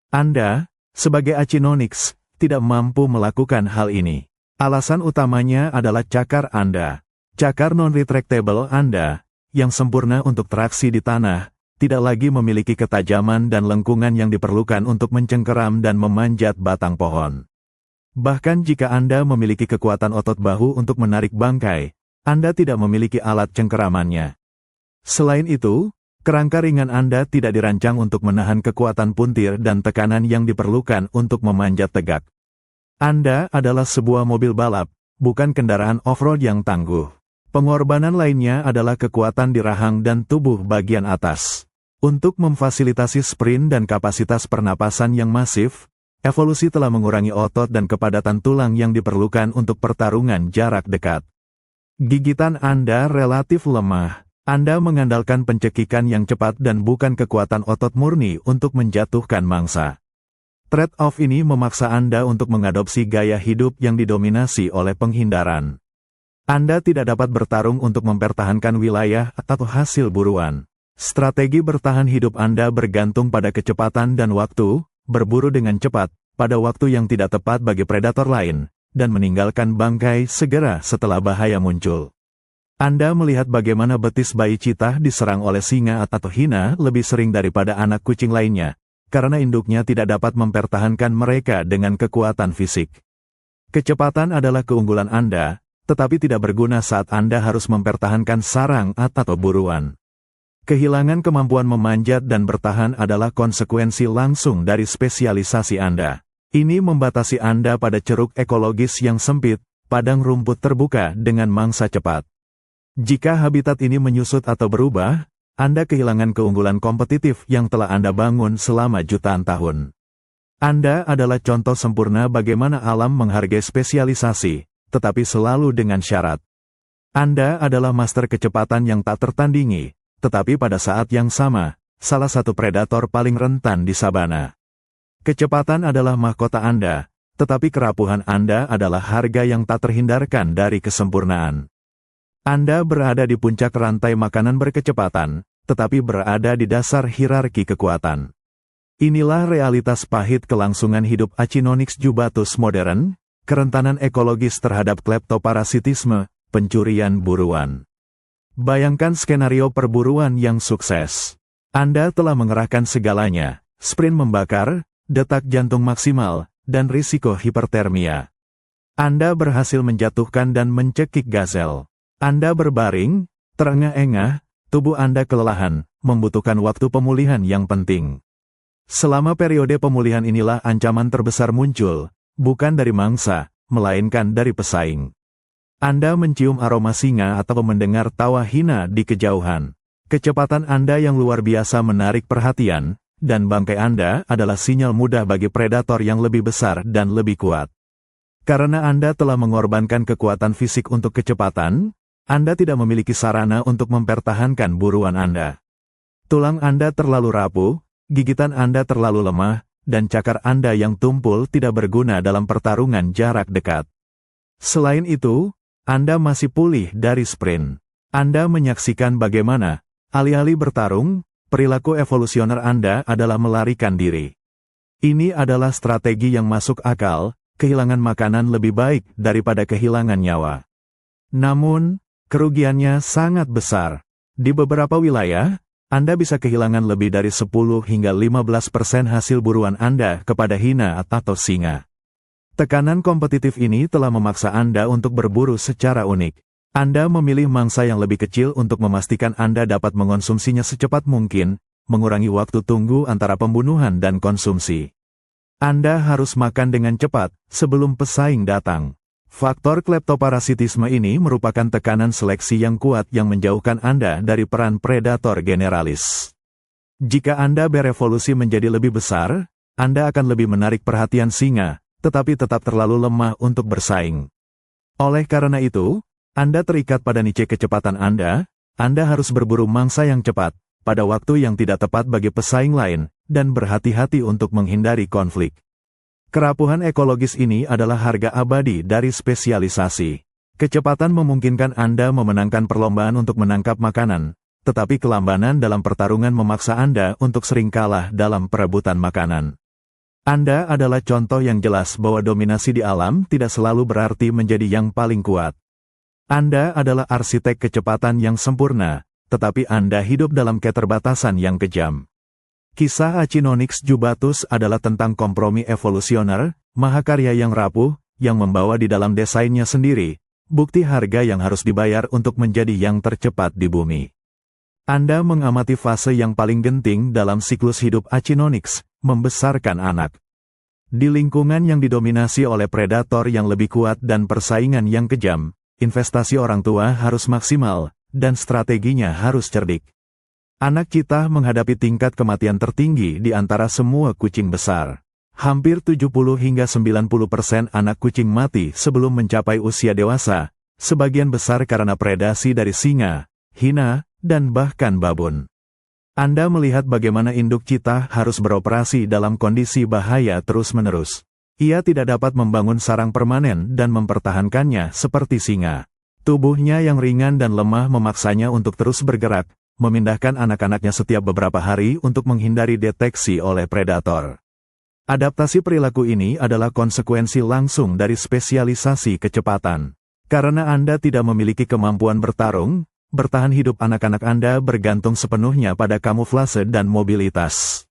Anda, sebagai Achinonyx, tidak mampu melakukan hal ini. Alasan utamanya adalah cakar Anda. Cakar non-retractable Anda, yang sempurna untuk traksi di tanah, tidak lagi memiliki ketajaman dan lengkungan yang diperlukan untuk mencengkeram dan memanjat batang pohon. Bahkan jika Anda memiliki kekuatan otot bahu untuk menarik bangkai, Anda tidak memiliki alat cengkeramannya. Selain itu, kerangka ringan Anda tidak dirancang untuk menahan kekuatan puntir dan tekanan yang diperlukan untuk memanjat tegak. Anda adalah sebuah mobil balap, bukan kendaraan off-road yang tangguh. Pengorbanan lainnya adalah kekuatan di rahang dan tubuh bagian atas. Untuk memfasilitasi sprint dan kapasitas pernapasan yang masif, evolusi telah mengurangi otot dan kepadatan tulang yang diperlukan untuk pertarungan jarak dekat. Gigitan Anda relatif lemah. Anda mengandalkan pencekikan yang cepat dan bukan kekuatan otot murni untuk menjatuhkan mangsa. Trade-off ini memaksa Anda untuk mengadopsi gaya hidup yang didominasi oleh penghindaran. Anda tidak dapat bertarung untuk mempertahankan wilayah atau hasil buruan. Strategi bertahan hidup Anda bergantung pada kecepatan dan waktu, berburu dengan cepat, pada waktu yang tidak tepat bagi predator lain, dan meninggalkan bangkai segera setelah bahaya muncul. Anda melihat bagaimana betis bayi citah diserang oleh singa atau hina lebih sering daripada anak kucing lainnya, karena induknya tidak dapat mempertahankan mereka dengan kekuatan fisik. Kecepatan adalah keunggulan Anda, tetapi tidak berguna saat Anda harus mempertahankan sarang atau buruan. Kehilangan kemampuan memanjat dan bertahan adalah konsekuensi langsung dari spesialisasi Anda. Ini membatasi Anda pada ceruk ekologis yang sempit, padang rumput terbuka dengan mangsa cepat. Jika habitat ini menyusut atau berubah, Anda kehilangan keunggulan kompetitif yang telah Anda bangun selama jutaan tahun. Anda adalah contoh sempurna bagaimana alam menghargai spesialisasi, tetapi selalu dengan syarat. Anda adalah master kecepatan yang tak tertandingi, tetapi pada saat yang sama, salah satu predator paling rentan di sabana. Kecepatan adalah mahkota Anda, tetapi kerapuhan Anda adalah harga yang tak terhindarkan dari kesempurnaan. Anda berada di puncak rantai makanan berkecepatan, tetapi berada di dasar hierarki kekuatan. Inilah realitas pahit kelangsungan hidup Achinonyx jubatus modern, kerentanan ekologis terhadap kleptoparasitisme, pencurian buruan. Bayangkan skenario perburuan yang sukses. Anda telah mengerahkan segalanya, sprint membakar, detak jantung maksimal, dan risiko hipertermia. Anda berhasil menjatuhkan dan mencekik gazel. Anda berbaring, terengah-engah, tubuh Anda kelelahan, membutuhkan waktu pemulihan yang penting. Selama periode pemulihan inilah ancaman terbesar muncul, bukan dari mangsa, melainkan dari pesaing. Anda mencium aroma singa atau mendengar tawa hina di kejauhan. Kecepatan Anda yang luar biasa menarik perhatian, dan bangkai Anda adalah sinyal mudah bagi predator yang lebih besar dan lebih kuat. Karena Anda telah mengorbankan kekuatan fisik untuk kecepatan, Anda tidak memiliki sarana untuk mempertahankan buruan Anda. Tulang Anda terlalu rapuh, gigitan Anda terlalu lemah, dan cakar Anda yang tumpul tidak berguna dalam pertarungan jarak dekat. Selain itu, Anda masih pulih dari sprint. Anda menyaksikan bagaimana, alih-alih bertarung, perilaku evolusioner Anda adalah melarikan diri. Ini adalah strategi yang masuk akal, kehilangan makanan lebih baik daripada kehilangan nyawa. Namun, kerugiannya sangat besar. Di beberapa wilayah, Anda bisa kehilangan lebih dari 10 hingga 15% hasil buruan Anda kepada hina atau singa. Tekanan kompetitif ini telah memaksa Anda untuk berburu secara unik. Anda memilih mangsa yang lebih kecil untuk memastikan Anda dapat mengonsumsinya secepat mungkin, mengurangi waktu tunggu antara pembunuhan dan konsumsi. Anda harus makan dengan cepat, sebelum pesaing datang. Faktor kleptoparasitisme ini merupakan tekanan seleksi yang kuat yang menjauhkan Anda dari peran predator generalis. Jika Anda berevolusi menjadi lebih besar, Anda akan lebih menarik perhatian singa, tetapi tetap terlalu lemah untuk bersaing. Oleh karena itu, Anda terikat pada niche kecepatan Anda harus berburu mangsa yang cepat, pada waktu yang tidak tepat bagi pesaing lain, dan berhati-hati untuk menghindari konflik. Kerapuhan ekologis ini adalah harga abadi dari spesialisasi. Kecepatan memungkinkan Anda memenangkan perlombaan untuk menangkap makanan, tetapi kelambanan dalam pertarungan memaksa Anda untuk sering kalah dalam perebutan makanan. Anda adalah contoh yang jelas bahwa dominasi di alam tidak selalu berarti menjadi yang paling kuat. Anda adalah arsitek kecepatan yang sempurna, tetapi Anda hidup dalam keterbatasan yang kejam. Kisah Achinonyx jubatus adalah tentang kompromi evolusioner, mahakarya yang rapuh, yang membawa di dalam desainnya sendiri, bukti harga yang harus dibayar untuk menjadi yang tercepat di bumi. Anda mengamati fase yang paling genting dalam siklus hidup Achinonyx, membesarkan anak. Di lingkungan yang didominasi oleh predator yang lebih kuat dan persaingan yang kejam, investasi orang tua harus maksimal, dan strateginya harus cerdik. Anak citah menghadapi tingkat kematian tertinggi di antara semua kucing besar. Hampir 70 hingga 90% anak kucing mati sebelum mencapai usia dewasa, sebagian besar karena predasi dari singa, hina, dan bahkan babon. Anda melihat bagaimana induk citah harus beroperasi dalam kondisi bahaya terus-menerus. Ia tidak dapat membangun sarang permanen dan mempertahankannya seperti singa. Tubuhnya yang ringan dan lemah memaksanya untuk terus bergerak, memindahkan anak-anaknya setiap beberapa hari untuk menghindari deteksi oleh predator. Adaptasi perilaku ini adalah konsekuensi langsung dari spesialisasi kecepatan. Karena Anda tidak memiliki kemampuan bertarung, bertahan hidup anak-anak Anda bergantung sepenuhnya pada kamuflase dan mobilitas.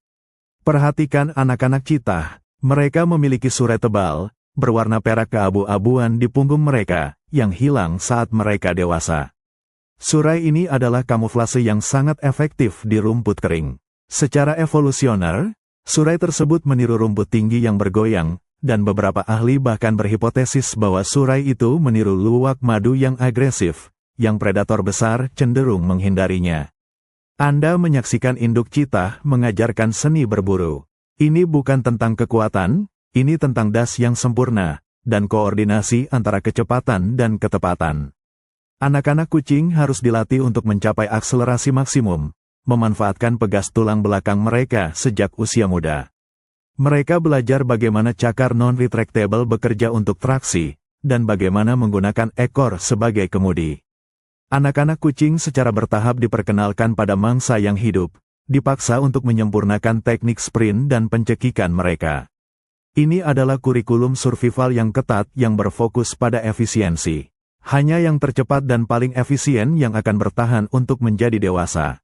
Perhatikan anak-anak citah. Mereka memiliki surai tebal, berwarna perak keabu-abuan di punggung mereka, yang hilang saat mereka dewasa. Surai ini adalah kamuflase yang sangat efektif di rumput kering. Secara evolusioner, surai tersebut meniru rumput tinggi yang bergoyang, dan beberapa ahli bahkan berhipotesis bahwa surai itu meniru luwak madu yang agresif, yang predator besar cenderung menghindarinya. Anda menyaksikan induk citah mengajarkan seni berburu. Ini bukan tentang kekuatan, ini tentang das yang sempurna, dan koordinasi antara kecepatan dan ketepatan. Anak-anak kucing harus dilatih untuk mencapai akselerasi maksimum, memanfaatkan pegas tulang belakang mereka sejak usia muda. Mereka belajar bagaimana cakar non-retractable bekerja untuk traksi, dan bagaimana menggunakan ekor sebagai kemudi. Anak-anak kucing secara bertahap diperkenalkan pada mangsa yang hidup, dipaksa untuk menyempurnakan teknik sprint dan pencekikan mereka. Ini adalah kurikulum survival yang ketat yang berfokus pada efisiensi. Hanya yang tercepat dan paling efisien yang akan bertahan untuk menjadi dewasa.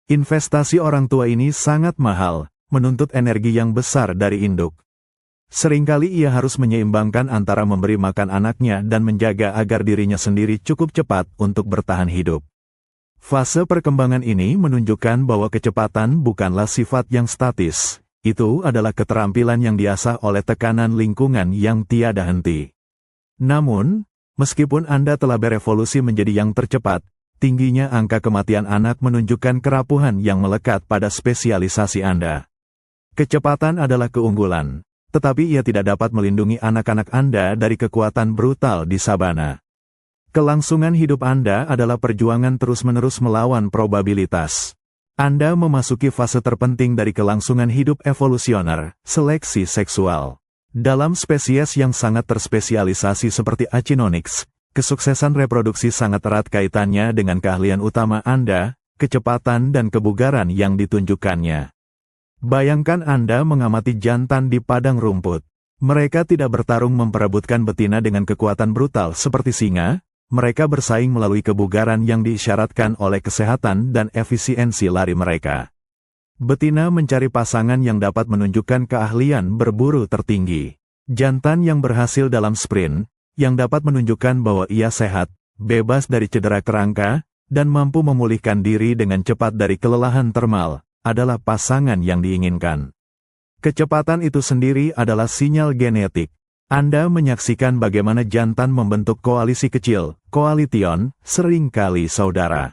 Investasi orang tua ini sangat mahal, menuntut energi yang besar dari induk. Seringkali ia harus menyeimbangkan antara memberi makan anaknya dan menjaga agar dirinya sendiri cukup cepat untuk bertahan hidup. Fase perkembangan ini menunjukkan bahwa kecepatan bukanlah sifat yang statis, itu adalah keterampilan yang diasah oleh tekanan lingkungan yang tiada henti. Namun, meskipun Anda telah berevolusi menjadi yang tercepat, tingginya angka kematian anak menunjukkan kerapuhan yang melekat pada spesialisasi Anda. Kecepatan adalah keunggulan, tetapi ia tidak dapat melindungi anak-anak Anda dari kekuatan brutal di sabana. Kelangsungan hidup Anda adalah perjuangan terus-menerus melawan probabilitas. Anda memasuki fase terpenting dari kelangsungan hidup evolusioner, seleksi seksual. Dalam spesies yang sangat terspesialisasi seperti Achinonyx, kesuksesan reproduksi sangat erat kaitannya dengan keahlian utama Anda, kecepatan dan kebugaran yang ditunjukkannya. Bayangkan Anda mengamati jantan di padang rumput. Mereka tidak bertarung memperebutkan betina dengan kekuatan brutal seperti singa, mereka bersaing melalui kebugaran yang diisyaratkan oleh kesehatan dan efisiensi lari mereka. Betina mencari pasangan yang dapat menunjukkan keahlian berburu tertinggi. Jantan yang berhasil dalam sprint, yang dapat menunjukkan bahwa ia sehat, bebas dari cedera kerangka, dan mampu memulihkan diri dengan cepat dari kelelahan termal, adalah pasangan yang diinginkan. Kecepatan itu sendiri adalah sinyal genetik. Anda menyaksikan bagaimana jantan membentuk koalisi kecil, koalition, seringkali saudara.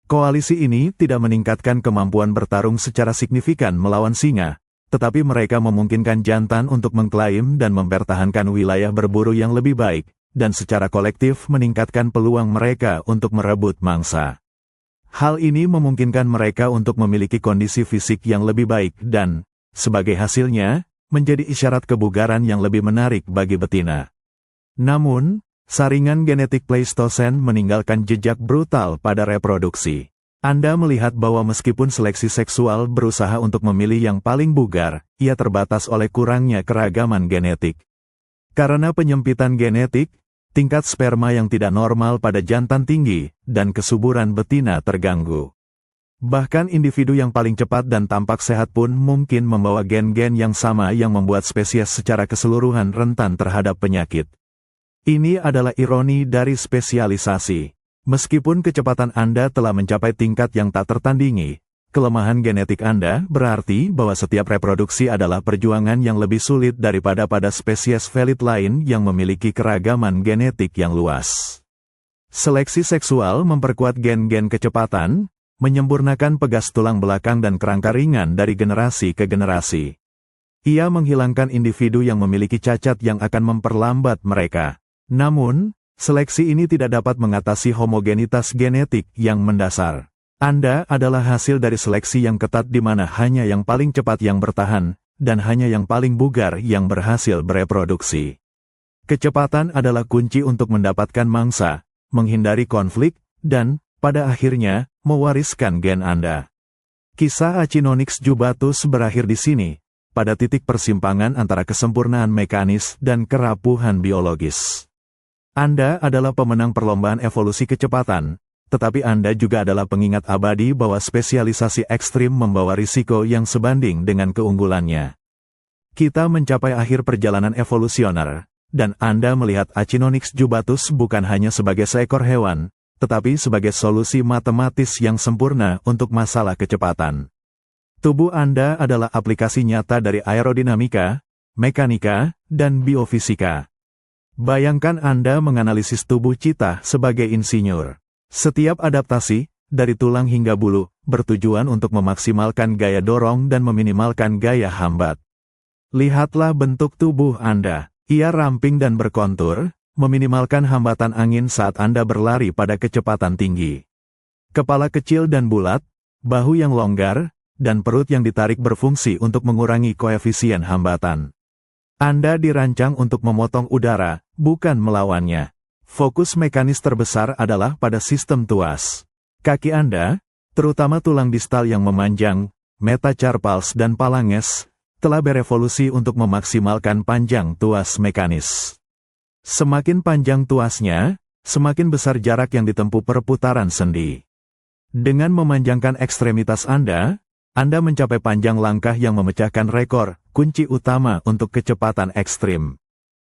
Koalisi ini tidak meningkatkan kemampuan bertarung secara signifikan melawan singa, tetapi mereka memungkinkan jantan untuk mengklaim dan mempertahankan wilayah berburu yang lebih baik, dan secara kolektif meningkatkan peluang mereka untuk merebut mangsa. Hal ini memungkinkan mereka untuk memiliki kondisi fisik yang lebih baik dan, sebagai hasilnya, menjadi isyarat kebugaran yang lebih menarik bagi betina. Namun, saringan genetik Pleistocene meninggalkan jejak brutal pada reproduksi. Anda melihat bahwa meskipun seleksi seksual berusaha untuk memilih yang paling bugar, ia terbatas oleh kurangnya keragaman genetik. Karena penyempitan genetik, tingkat sperma yang tidak normal pada jantan tinggi, dan kesuburan betina terganggu. Bahkan individu yang paling cepat dan tampak sehat pun mungkin membawa gen-gen yang sama yang membuat spesies secara keseluruhan rentan terhadap penyakit. Ini adalah ironi dari spesialisasi. Meskipun kecepatan Anda telah mencapai tingkat yang tak tertandingi, kelemahan genetik Anda berarti bahwa setiap reproduksi adalah perjuangan yang lebih sulit daripada pada spesies felit lain yang memiliki keragaman genetik yang luas. Seleksi seksual memperkuat gen-gen kecepatan, menyempurnakan pegas tulang belakang dan kerangka ringan dari generasi ke generasi. Ia menghilangkan individu yang memiliki cacat yang akan memperlambat mereka. Namun, seleksi ini tidak dapat mengatasi homogenitas genetik yang mendasar. Anda adalah hasil dari seleksi yang ketat di mana hanya yang paling cepat yang bertahan, dan hanya yang paling bugar yang berhasil bereproduksi. Kecepatan adalah kunci untuk mendapatkan mangsa, menghindari konflik, dan, pada akhirnya, mewariskan gen Anda. Kisah Achinonyx jubatus berakhir di sini, pada titik persimpangan antara kesempurnaan mekanis dan kerapuhan biologis. Anda adalah pemenang perlombaan evolusi kecepatan, tetapi Anda juga adalah pengingat abadi bahwa spesialisasi ekstrim membawa risiko yang sebanding dengan keunggulannya. Kita mencapai akhir perjalanan evolusioner, dan Anda melihat Achinonyx jubatus bukan hanya sebagai seekor hewan, tetapi sebagai solusi matematis yang sempurna untuk masalah kecepatan. Tubuh Anda adalah aplikasi nyata dari aerodinamika, mekanika, dan biofisika. Bayangkan Anda menganalisis tubuh cheetah sebagai insinyur. Setiap adaptasi, dari tulang hingga bulu, bertujuan untuk memaksimalkan gaya dorong dan meminimalkan gaya hambat. Lihatlah bentuk tubuh Anda. Ia ramping dan berkontur, meminimalkan hambatan angin saat Anda berlari pada kecepatan tinggi. Kepala kecil dan bulat, bahu yang longgar, dan perut yang ditarik berfungsi untuk mengurangi koefisien hambatan. Anda dirancang untuk memotong udara, bukan melawannya. Fokus mekanis terbesar adalah pada sistem tuas. Kaki Anda, terutama tulang distal yang memanjang, metacarpals dan phalanges, telah berevolusi untuk memaksimalkan panjang tuas mekanis. Semakin panjang tuasnya, semakin besar jarak yang ditempuh perputaran sendi. Dengan memanjangkan ekstremitas Anda mencapai panjang langkah yang memecahkan rekor, kunci utama untuk kecepatan ekstrim.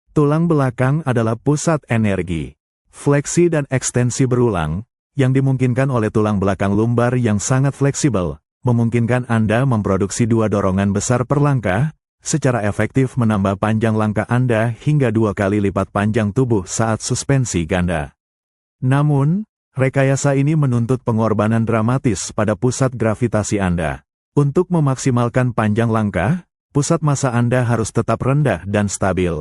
Tulang belakang adalah pusat energi. Fleksi dan ekstensi berulang, yang dimungkinkan oleh tulang belakang lumbar yang sangat fleksibel, memungkinkan Anda memproduksi dua dorongan besar per langkah, secara efektif menambah panjang langkah Anda hingga 2 kali lipat panjang tubuh saat suspensi ganda. Namun, rekayasa ini menuntut pengorbanan dramatis pada pusat gravitasi Anda. Untuk memaksimalkan panjang langkah, pusat massa Anda harus tetap rendah dan stabil.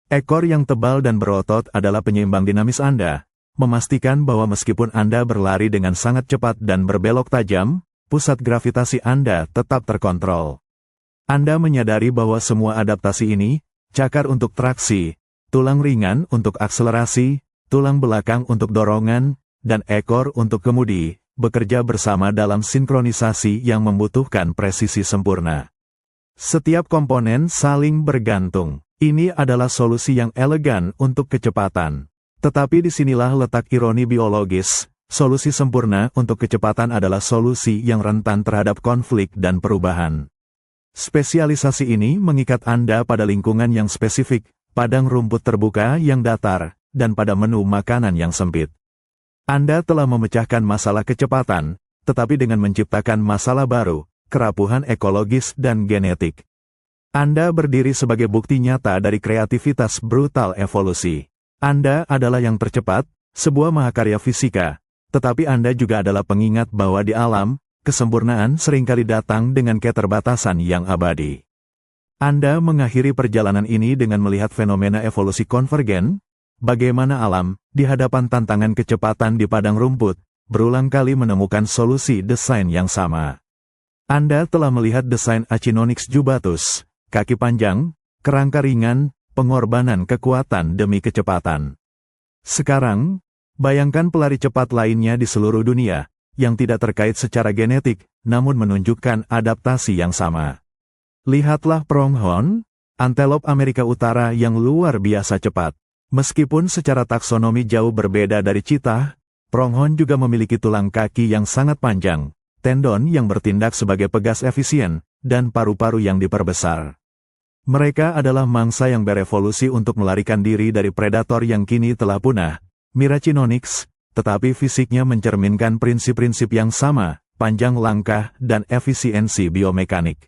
Ekor yang tebal dan berotot adalah penyeimbang dinamis Anda, memastikan bahwa meskipun Anda berlari dengan sangat cepat dan berbelok tajam, pusat gravitasi Anda tetap terkontrol. Anda menyadari bahwa semua adaptasi ini, cakar untuk traksi, tulang ringan untuk akselerasi, tulang belakang untuk dorongan, dan ekor untuk kemudi, bekerja bersama dalam sinkronisasi yang membutuhkan presisi sempurna. Setiap komponen saling bergantung. Ini adalah solusi yang elegan untuk kecepatan. Tetapi disinilah letak ironi biologis. Solusi sempurna untuk kecepatan adalah solusi yang rentan terhadap konflik dan perubahan. Spesialisasi ini mengikat Anda pada lingkungan yang spesifik, padang rumput terbuka yang datar, dan pada menu makanan yang sempit. Anda telah memecahkan masalah kecepatan, tetapi dengan menciptakan masalah baru, kerapuhan ekologis dan genetik. Anda berdiri sebagai bukti nyata dari kreativitas brutal evolusi. Anda adalah yang tercepat, sebuah mahakarya fisika, tetapi Anda juga adalah pengingat bahwa di alam, kesempurnaan seringkali datang dengan keterbatasan yang abadi. Anda mengakhiri perjalanan ini dengan melihat fenomena evolusi konvergen, bagaimana alam, di hadapan tantangan kecepatan di padang rumput, berulang kali menemukan solusi desain yang sama. Anda telah melihat desain Achinonyx jubatus, kaki panjang, kerangka ringan, pengorbanan kekuatan demi kecepatan. Sekarang, bayangkan pelari cepat lainnya di seluruh dunia, yang tidak terkait secara genetik, namun menunjukkan adaptasi yang sama. Lihatlah pronghorn, antelop Amerika Utara yang luar biasa cepat. Meskipun secara taksonomi jauh berbeda dari cheetah, pronghorn juga memiliki tulang kaki yang sangat panjang, tendon yang bertindak sebagai pegas efisien, dan paru-paru yang diperbesar. Mereka adalah mangsa yang berevolusi untuk melarikan diri dari predator yang kini telah punah, Mirachinonyx, tetapi fisiknya mencerminkan prinsip-prinsip yang sama, panjang langkah dan efisiensi biomekanik.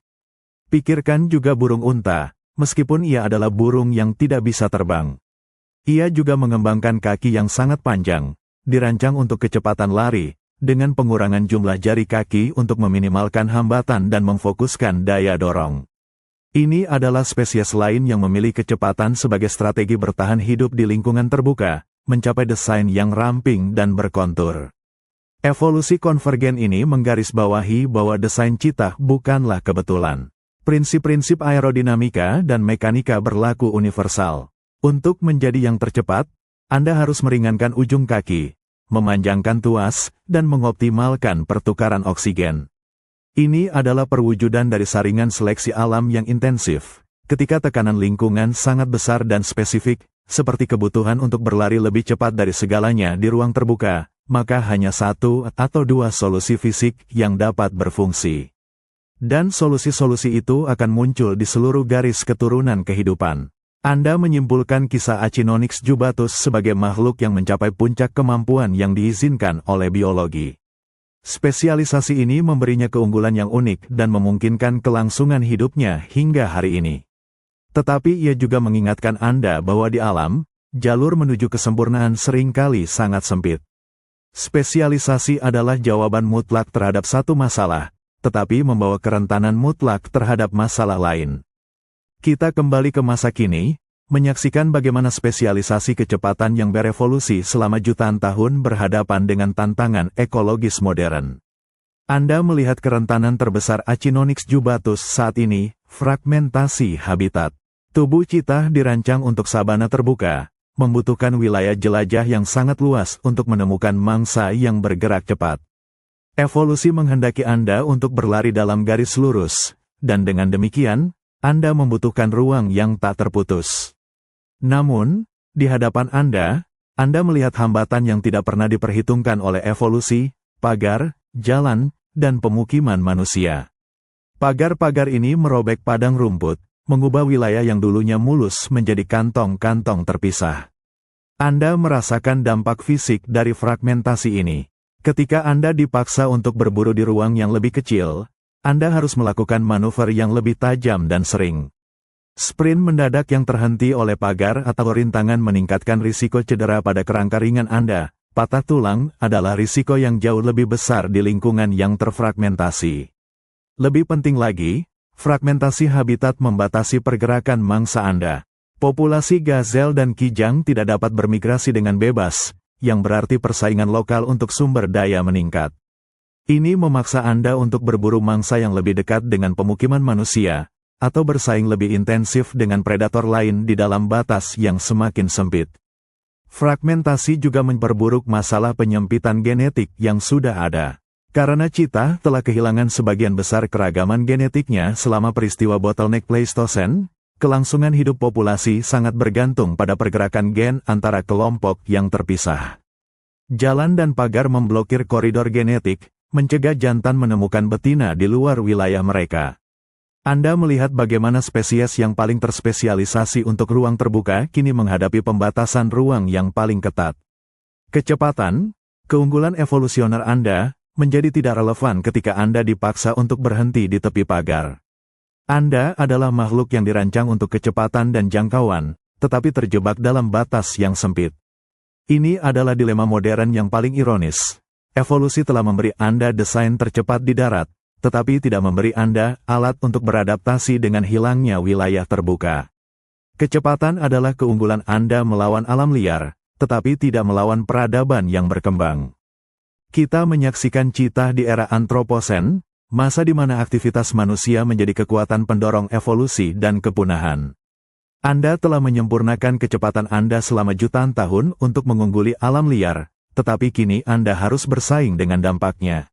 Pikirkan juga burung unta, meskipun ia adalah burung yang tidak bisa terbang. Ia juga mengembangkan kaki yang sangat panjang, dirancang untuk kecepatan lari, dengan pengurangan jumlah jari kaki untuk meminimalkan hambatan dan memfokuskan daya dorong. Ini adalah spesies lain yang memilih kecepatan sebagai strategi bertahan hidup di lingkungan terbuka, mencapai desain yang ramping dan berkontur. Evolusi konvergen ini menggarisbawahi bahwa desain cheetah bukanlah kebetulan. Prinsip-prinsip aerodinamika dan mekanika berlaku universal. Untuk menjadi yang tercepat, Anda harus meringankan ujung kaki, memanjangkan tuas, dan mengoptimalkan pertukaran oksigen. Ini adalah perwujudan dari saringan seleksi alam yang intensif. Ketika tekanan lingkungan sangat besar dan spesifik, seperti kebutuhan untuk berlari lebih cepat dari segalanya di ruang terbuka, maka hanya satu atau dua solusi fisik yang dapat berfungsi. Dan solusi-solusi itu akan muncul di seluruh garis keturunan kehidupan. Anda menyimpulkan kisah Achinonyx jubatus sebagai makhluk yang mencapai puncak kemampuan yang diizinkan oleh biologi. Spesialisasi ini memberinya keunggulan yang unik dan memungkinkan kelangsungan hidupnya hingga hari ini. Tetapi ia juga mengingatkan Anda bahwa di alam, jalur menuju kesempurnaan seringkali sangat sempit. Spesialisasi adalah jawaban mutlak terhadap satu masalah, tetapi membawa kerentanan mutlak terhadap masalah lain. Kita kembali ke masa kini, menyaksikan bagaimana spesialisasi kecepatan yang berevolusi selama jutaan tahun berhadapan dengan tantangan ekologis modern. Anda melihat kerentanan terbesar Achinonyx jubatus saat ini, fragmentasi habitat. Tubuh cheetah dirancang untuk sabana terbuka, membutuhkan wilayah jelajah yang sangat luas untuk menemukan mangsa yang bergerak cepat. Evolusi menghendaki Anda untuk berlari dalam garis lurus, dan dengan demikian, Anda membutuhkan ruang yang tak terputus. Namun, di hadapan Anda melihat hambatan yang tidak pernah diperhitungkan oleh evolusi, pagar, jalan, dan pemukiman manusia. Pagar-pagar ini merobek padang rumput, mengubah wilayah yang dulunya mulus menjadi kantong-kantong terpisah. Anda merasakan dampak fisik dari fragmentasi ini. Ketika Anda dipaksa untuk berburu di ruang yang lebih kecil, Anda harus melakukan manuver yang lebih tajam dan sering. Sprint mendadak yang terhenti oleh pagar atau rintangan meningkatkan risiko cedera pada kerangka ringan Anda. Patah tulang adalah risiko yang jauh lebih besar di lingkungan yang terfragmentasi. Lebih penting lagi, fragmentasi habitat membatasi pergerakan mangsa Anda. Populasi gazelle dan kijang tidak dapat bermigrasi dengan bebas, yang berarti persaingan lokal untuk sumber daya meningkat. Ini memaksa Anda untuk berburu mangsa yang lebih dekat dengan pemukiman manusia, atau bersaing lebih intensif dengan predator lain di dalam batas yang semakin sempit. Fragmentasi juga memperburuk masalah penyempitan genetik yang sudah ada. Karena cheetah telah kehilangan sebagian besar keragaman genetiknya selama peristiwa bottleneck Pleistocene, kelangsungan hidup populasi sangat bergantung pada pergerakan gen antara kelompok yang terpisah. Jalan dan pagar memblokir koridor genetik, mencegah jantan menemukan betina di luar wilayah mereka. Anda melihat bagaimana spesies yang paling terspesialisasi untuk ruang terbuka kini menghadapi pembatasan ruang yang paling ketat. Kecepatan, keunggulan evolusioner Anda, menjadi tidak relevan ketika Anda dipaksa untuk berhenti di tepi pagar. Anda adalah makhluk yang dirancang untuk kecepatan dan jangkauan, tetapi terjebak dalam batas yang sempit. Ini adalah dilema modern yang paling ironis. Evolusi telah memberi Anda desain tercepat di darat, tetapi tidak memberi Anda alat untuk beradaptasi dengan hilangnya wilayah terbuka. Kecepatan adalah keunggulan Anda melawan alam liar, tetapi tidak melawan peradaban yang berkembang. Kita menyaksikan cheetah di era Anthropocene, masa di mana aktivitas manusia menjadi kekuatan pendorong evolusi dan kepunahan. Anda telah menyempurnakan kecepatan Anda selama jutaan tahun untuk mengungguli alam liar, tetapi kini Anda harus bersaing dengan dampaknya.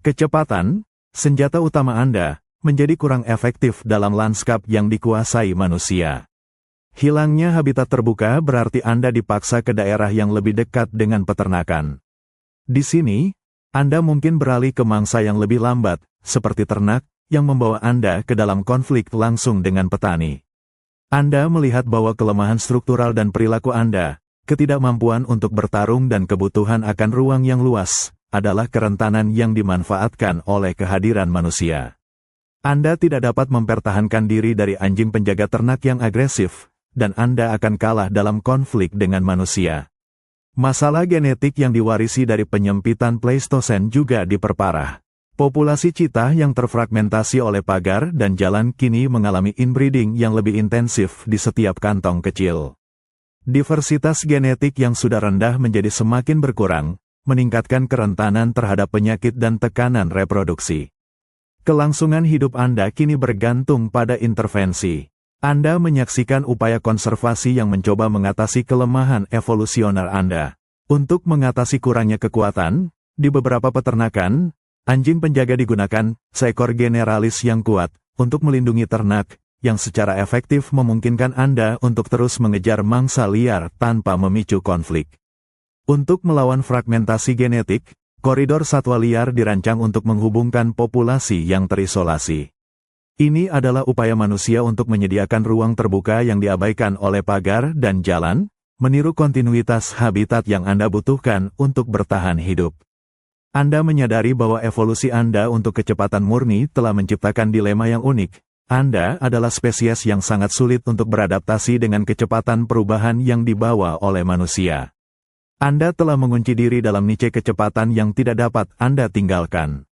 Kecepatan, senjata utama Anda, menjadi kurang efektif dalam lanskap yang dikuasai manusia. Hilangnya habitat terbuka berarti Anda dipaksa ke daerah yang lebih dekat dengan peternakan. Di sini, Anda mungkin beralih ke mangsa yang lebih lambat, seperti ternak, yang membawa Anda ke dalam konflik langsung dengan petani. Anda melihat bahwa kelemahan struktural dan perilaku Anda, ketidakmampuan untuk bertarung dan kebutuhan akan ruang yang luas, adalah kerentanan yang dimanfaatkan oleh kehadiran manusia. Anda tidak dapat mempertahankan diri dari anjing penjaga ternak yang agresif, dan Anda akan kalah dalam konflik dengan manusia. Masalah genetik yang diwarisi dari penyempitan Pleistocene juga diperparah. Populasi cheetah yang terfragmentasi oleh pagar dan jalan kini mengalami inbreeding yang lebih intensif di setiap kantong kecil. Diversitas genetik yang sudah rendah menjadi semakin berkurang, meningkatkan kerentanan terhadap penyakit dan tekanan reproduksi. Kelangsungan hidup Anda kini bergantung pada intervensi. Anda menyaksikan upaya konservasi yang mencoba mengatasi kelemahan evolusioner Anda. Untuk mengatasi kurangnya kekuatan, di beberapa peternakan, anjing penjaga digunakan, seekor generalis yang kuat, untuk melindungi ternak, yang secara efektif memungkinkan Anda untuk terus mengejar mangsa liar tanpa memicu konflik. Untuk melawan fragmentasi genetik, koridor satwa liar dirancang untuk menghubungkan populasi yang terisolasi. Ini adalah upaya manusia untuk menyediakan ruang terbuka yang diabaikan oleh pagar dan jalan, meniru kontinuitas habitat yang Anda butuhkan untuk bertahan hidup. Anda menyadari bahwa evolusi Anda untuk kecepatan murni telah menciptakan dilema yang unik. Anda adalah spesies yang sangat sulit untuk beradaptasi dengan kecepatan perubahan yang dibawa oleh manusia. Anda telah mengunci diri dalam niche kecepatan yang tidak dapat Anda tinggalkan.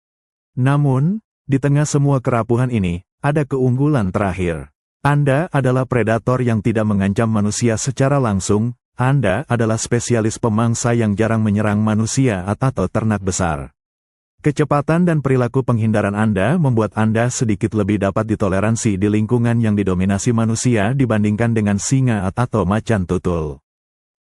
Namun, di tengah semua kerapuhan ini, ada keunggulan terakhir. Anda adalah predator yang tidak mengancam manusia secara langsung. Anda adalah spesialis pemangsa yang jarang menyerang manusia atau ternak besar. Kecepatan dan perilaku penghindaran Anda membuat Anda sedikit lebih dapat ditoleransi di lingkungan yang didominasi manusia dibandingkan dengan singa atau macan tutul.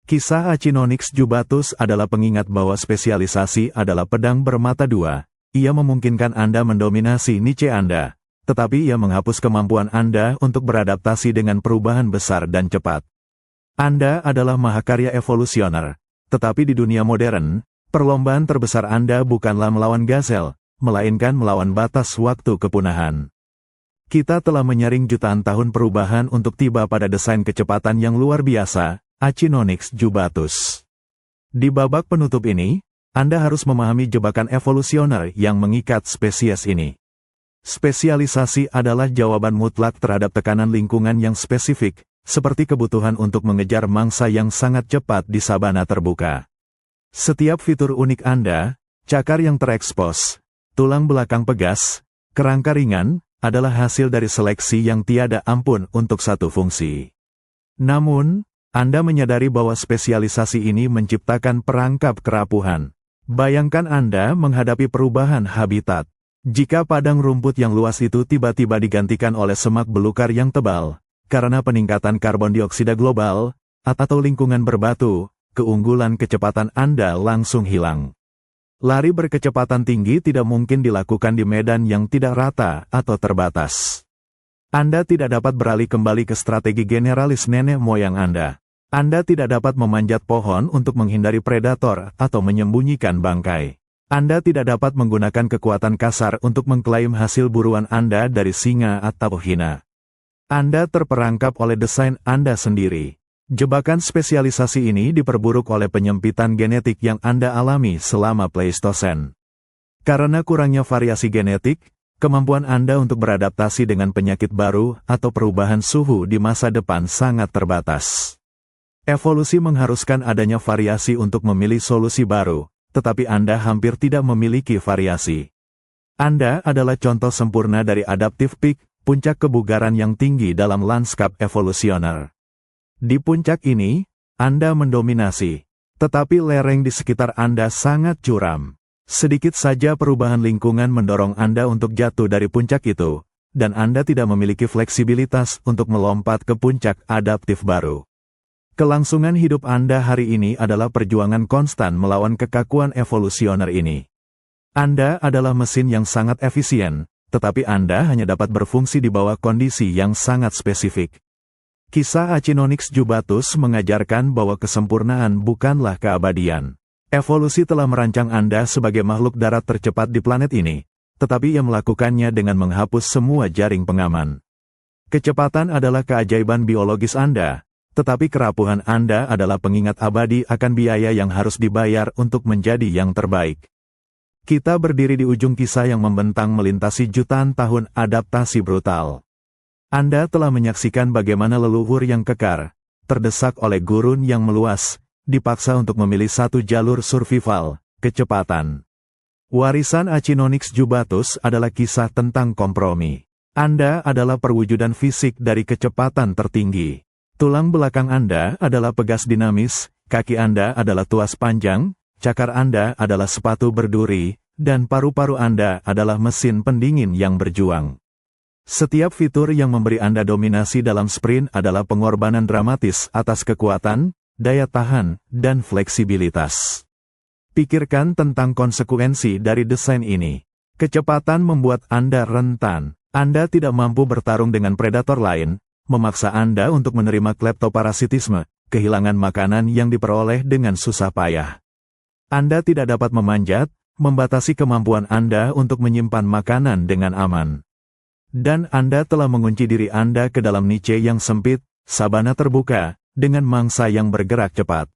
Kisah Achinonyx jubatus adalah pengingat bahwa spesialisasi adalah pedang bermata dua. Ia memungkinkan Anda mendominasi niche Anda, tetapi ia menghapus kemampuan Anda untuk beradaptasi dengan perubahan besar dan cepat. Anda adalah mahakarya evolusioner, tetapi di dunia modern, perlombaan terbesar Anda bukanlah melawan gazelle, melainkan melawan batas waktu kepunahan. Kita telah menyaring jutaan tahun perubahan untuk tiba pada desain kecepatan yang luar biasa, Achinonyx jubatus. Di babak penutup ini, Anda harus memahami jebakan evolusioner yang mengikat spesies ini. Spesialisasi adalah jawaban mutlak terhadap tekanan lingkungan yang spesifik, seperti kebutuhan untuk mengejar mangsa yang sangat cepat di sabana terbuka. Setiap fitur unik Anda, cakar yang terekspos, tulang belakang pegas, Kerangka ringan adalah hasil dari seleksi yang tiada ampun untuk satu fungsi. Namun, Anda menyadari bahwa spesialisasi ini menciptakan perangkap kerapuhan. Bayangkan Anda menghadapi perubahan habitat. Jika padang rumput yang luas itu tiba-tiba digantikan oleh semak belukar yang tebal, karena peningkatan karbon dioksida global, atau lingkungan berbatu, keunggulan kecepatan Anda langsung hilang. Lari berkecepatan tinggi tidak mungkin dilakukan di medan yang tidak rata atau terbatas. Anda tidak dapat beralih kembali ke strategi generalis nenek moyang Anda. Anda tidak dapat memanjat pohon untuk menghindari predator atau menyembunyikan bangkai. Anda tidak dapat menggunakan kekuatan kasar untuk mengklaim hasil buruan Anda dari singa atau hina. Anda terperangkap oleh desain Anda sendiri. Jebakan spesialisasi ini diperburuk oleh penyempitan genetik yang Anda alami selama Pleistosen. Karena kurangnya variasi genetik, kemampuan Anda untuk beradaptasi dengan penyakit baru atau perubahan suhu di masa depan sangat terbatas. Evolusi mengharuskan adanya variasi untuk memilih solusi baru, tetapi Anda hampir tidak memiliki variasi. Anda adalah contoh sempurna dari adaptive peak, puncak kebugaran yang tinggi dalam lanskap evolusioner. Di puncak ini, Anda mendominasi, tetapi lereng di sekitar Anda sangat curam. Sedikit saja perubahan lingkungan mendorong Anda untuk jatuh dari puncak itu, dan Anda tidak memiliki fleksibilitas untuk melompat ke puncak adaptif baru. Kelangsungan hidup Anda hari ini adalah perjuangan konstan melawan kekakuan evolusioner ini. Anda adalah mesin yang sangat efisien, tetapi Anda hanya dapat berfungsi di bawah kondisi yang sangat spesifik. Kisah Achinonyx jubatus mengajarkan bahwa kesempurnaan bukanlah keabadian. Evolusi telah merancang Anda sebagai makhluk darat tercepat di planet ini, tetapi ia melakukannya dengan menghapus semua jaring pengaman. Kecepatan adalah keajaiban biologis Anda, tetapi kerapuhan Anda adalah pengingat abadi akan biaya yang harus dibayar untuk menjadi yang terbaik. Kita berdiri di ujung kisah yang membentang melintasi jutaan tahun adaptasi brutal. Anda telah menyaksikan bagaimana leluhur yang kekar, terdesak oleh gurun yang meluas, dipaksa untuk memilih satu jalur survival, kecepatan. Warisan Achinonyx jubatus adalah kisah tentang kompromi. Anda adalah perwujudan fisik dari kecepatan tertinggi. Tulang belakang Anda adalah pegas dinamis, kaki Anda adalah tuas panjang, cakar Anda adalah sepatu berduri, dan paru-paru Anda adalah mesin pendingin yang berjuang. Setiap fitur yang memberi Anda dominasi dalam sprint adalah pengorbanan dramatis atas kekuatan, daya tahan, dan fleksibilitas. Pikirkan tentang konsekuensi dari desain ini. Kecepatan membuat Anda rentan. Anda tidak mampu bertarung dengan predator lain, memaksa Anda untuk menerima kleptoparasitisme, kehilangan makanan yang diperoleh dengan susah payah. Anda tidak dapat memanjat, membatasi kemampuan Anda untuk menyimpan makanan dengan aman. Dan Anda telah mengunci diri Anda ke dalam niche yang sempit, sabana terbuka, dengan mangsa yang bergerak cepat.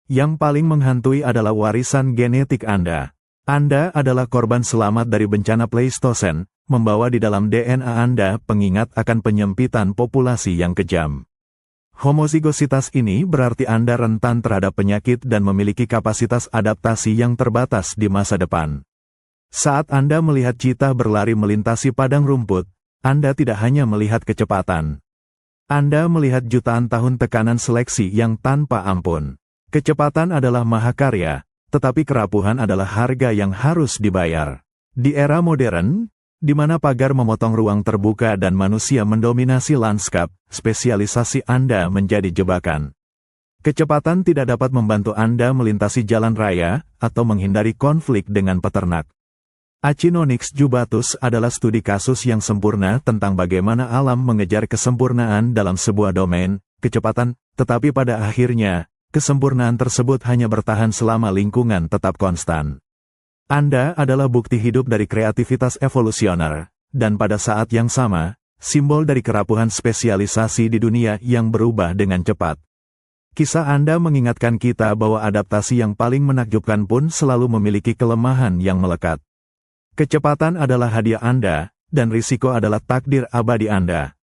Yang paling menghantui adalah warisan genetik Anda. Anda adalah korban selamat dari bencana Pleistosen, membawa di dalam DNA Anda pengingat akan penyempitan populasi yang kejam. Homozigositas ini berarti Anda rentan terhadap penyakit dan memiliki kapasitas adaptasi yang terbatas di masa depan. Saat Anda melihat cheetah berlari melintasi padang rumput, Anda tidak hanya melihat kecepatan. Anda melihat jutaan tahun tekanan seleksi yang tanpa ampun. Kecepatan adalah mahakarya, tetapi kerapuhan adalah harga yang harus dibayar. Di era modern, di mana pagar memotong ruang terbuka dan manusia mendominasi lanskap, spesialisasi Anda menjadi jebakan. Kecepatan tidak dapat membantu Anda melintasi jalan raya, atau menghindari konflik dengan peternak. Achinonyx jubatus adalah studi kasus yang sempurna tentang bagaimana alam mengejar kesempurnaan dalam sebuah domain, kecepatan, tetapi pada akhirnya, kesempurnaan tersebut hanya bertahan selama lingkungan tetap konstan. Anda adalah bukti hidup dari kreativitas evolusioner, dan pada saat yang sama, simbol dari kerapuhan spesialisasi di dunia yang berubah dengan cepat. Kisah Anda mengingatkan kita bahwa adaptasi yang paling menakjubkan pun selalu memiliki kelemahan yang melekat. Kecepatan adalah hadiah Anda, dan risiko adalah takdir abadi Anda.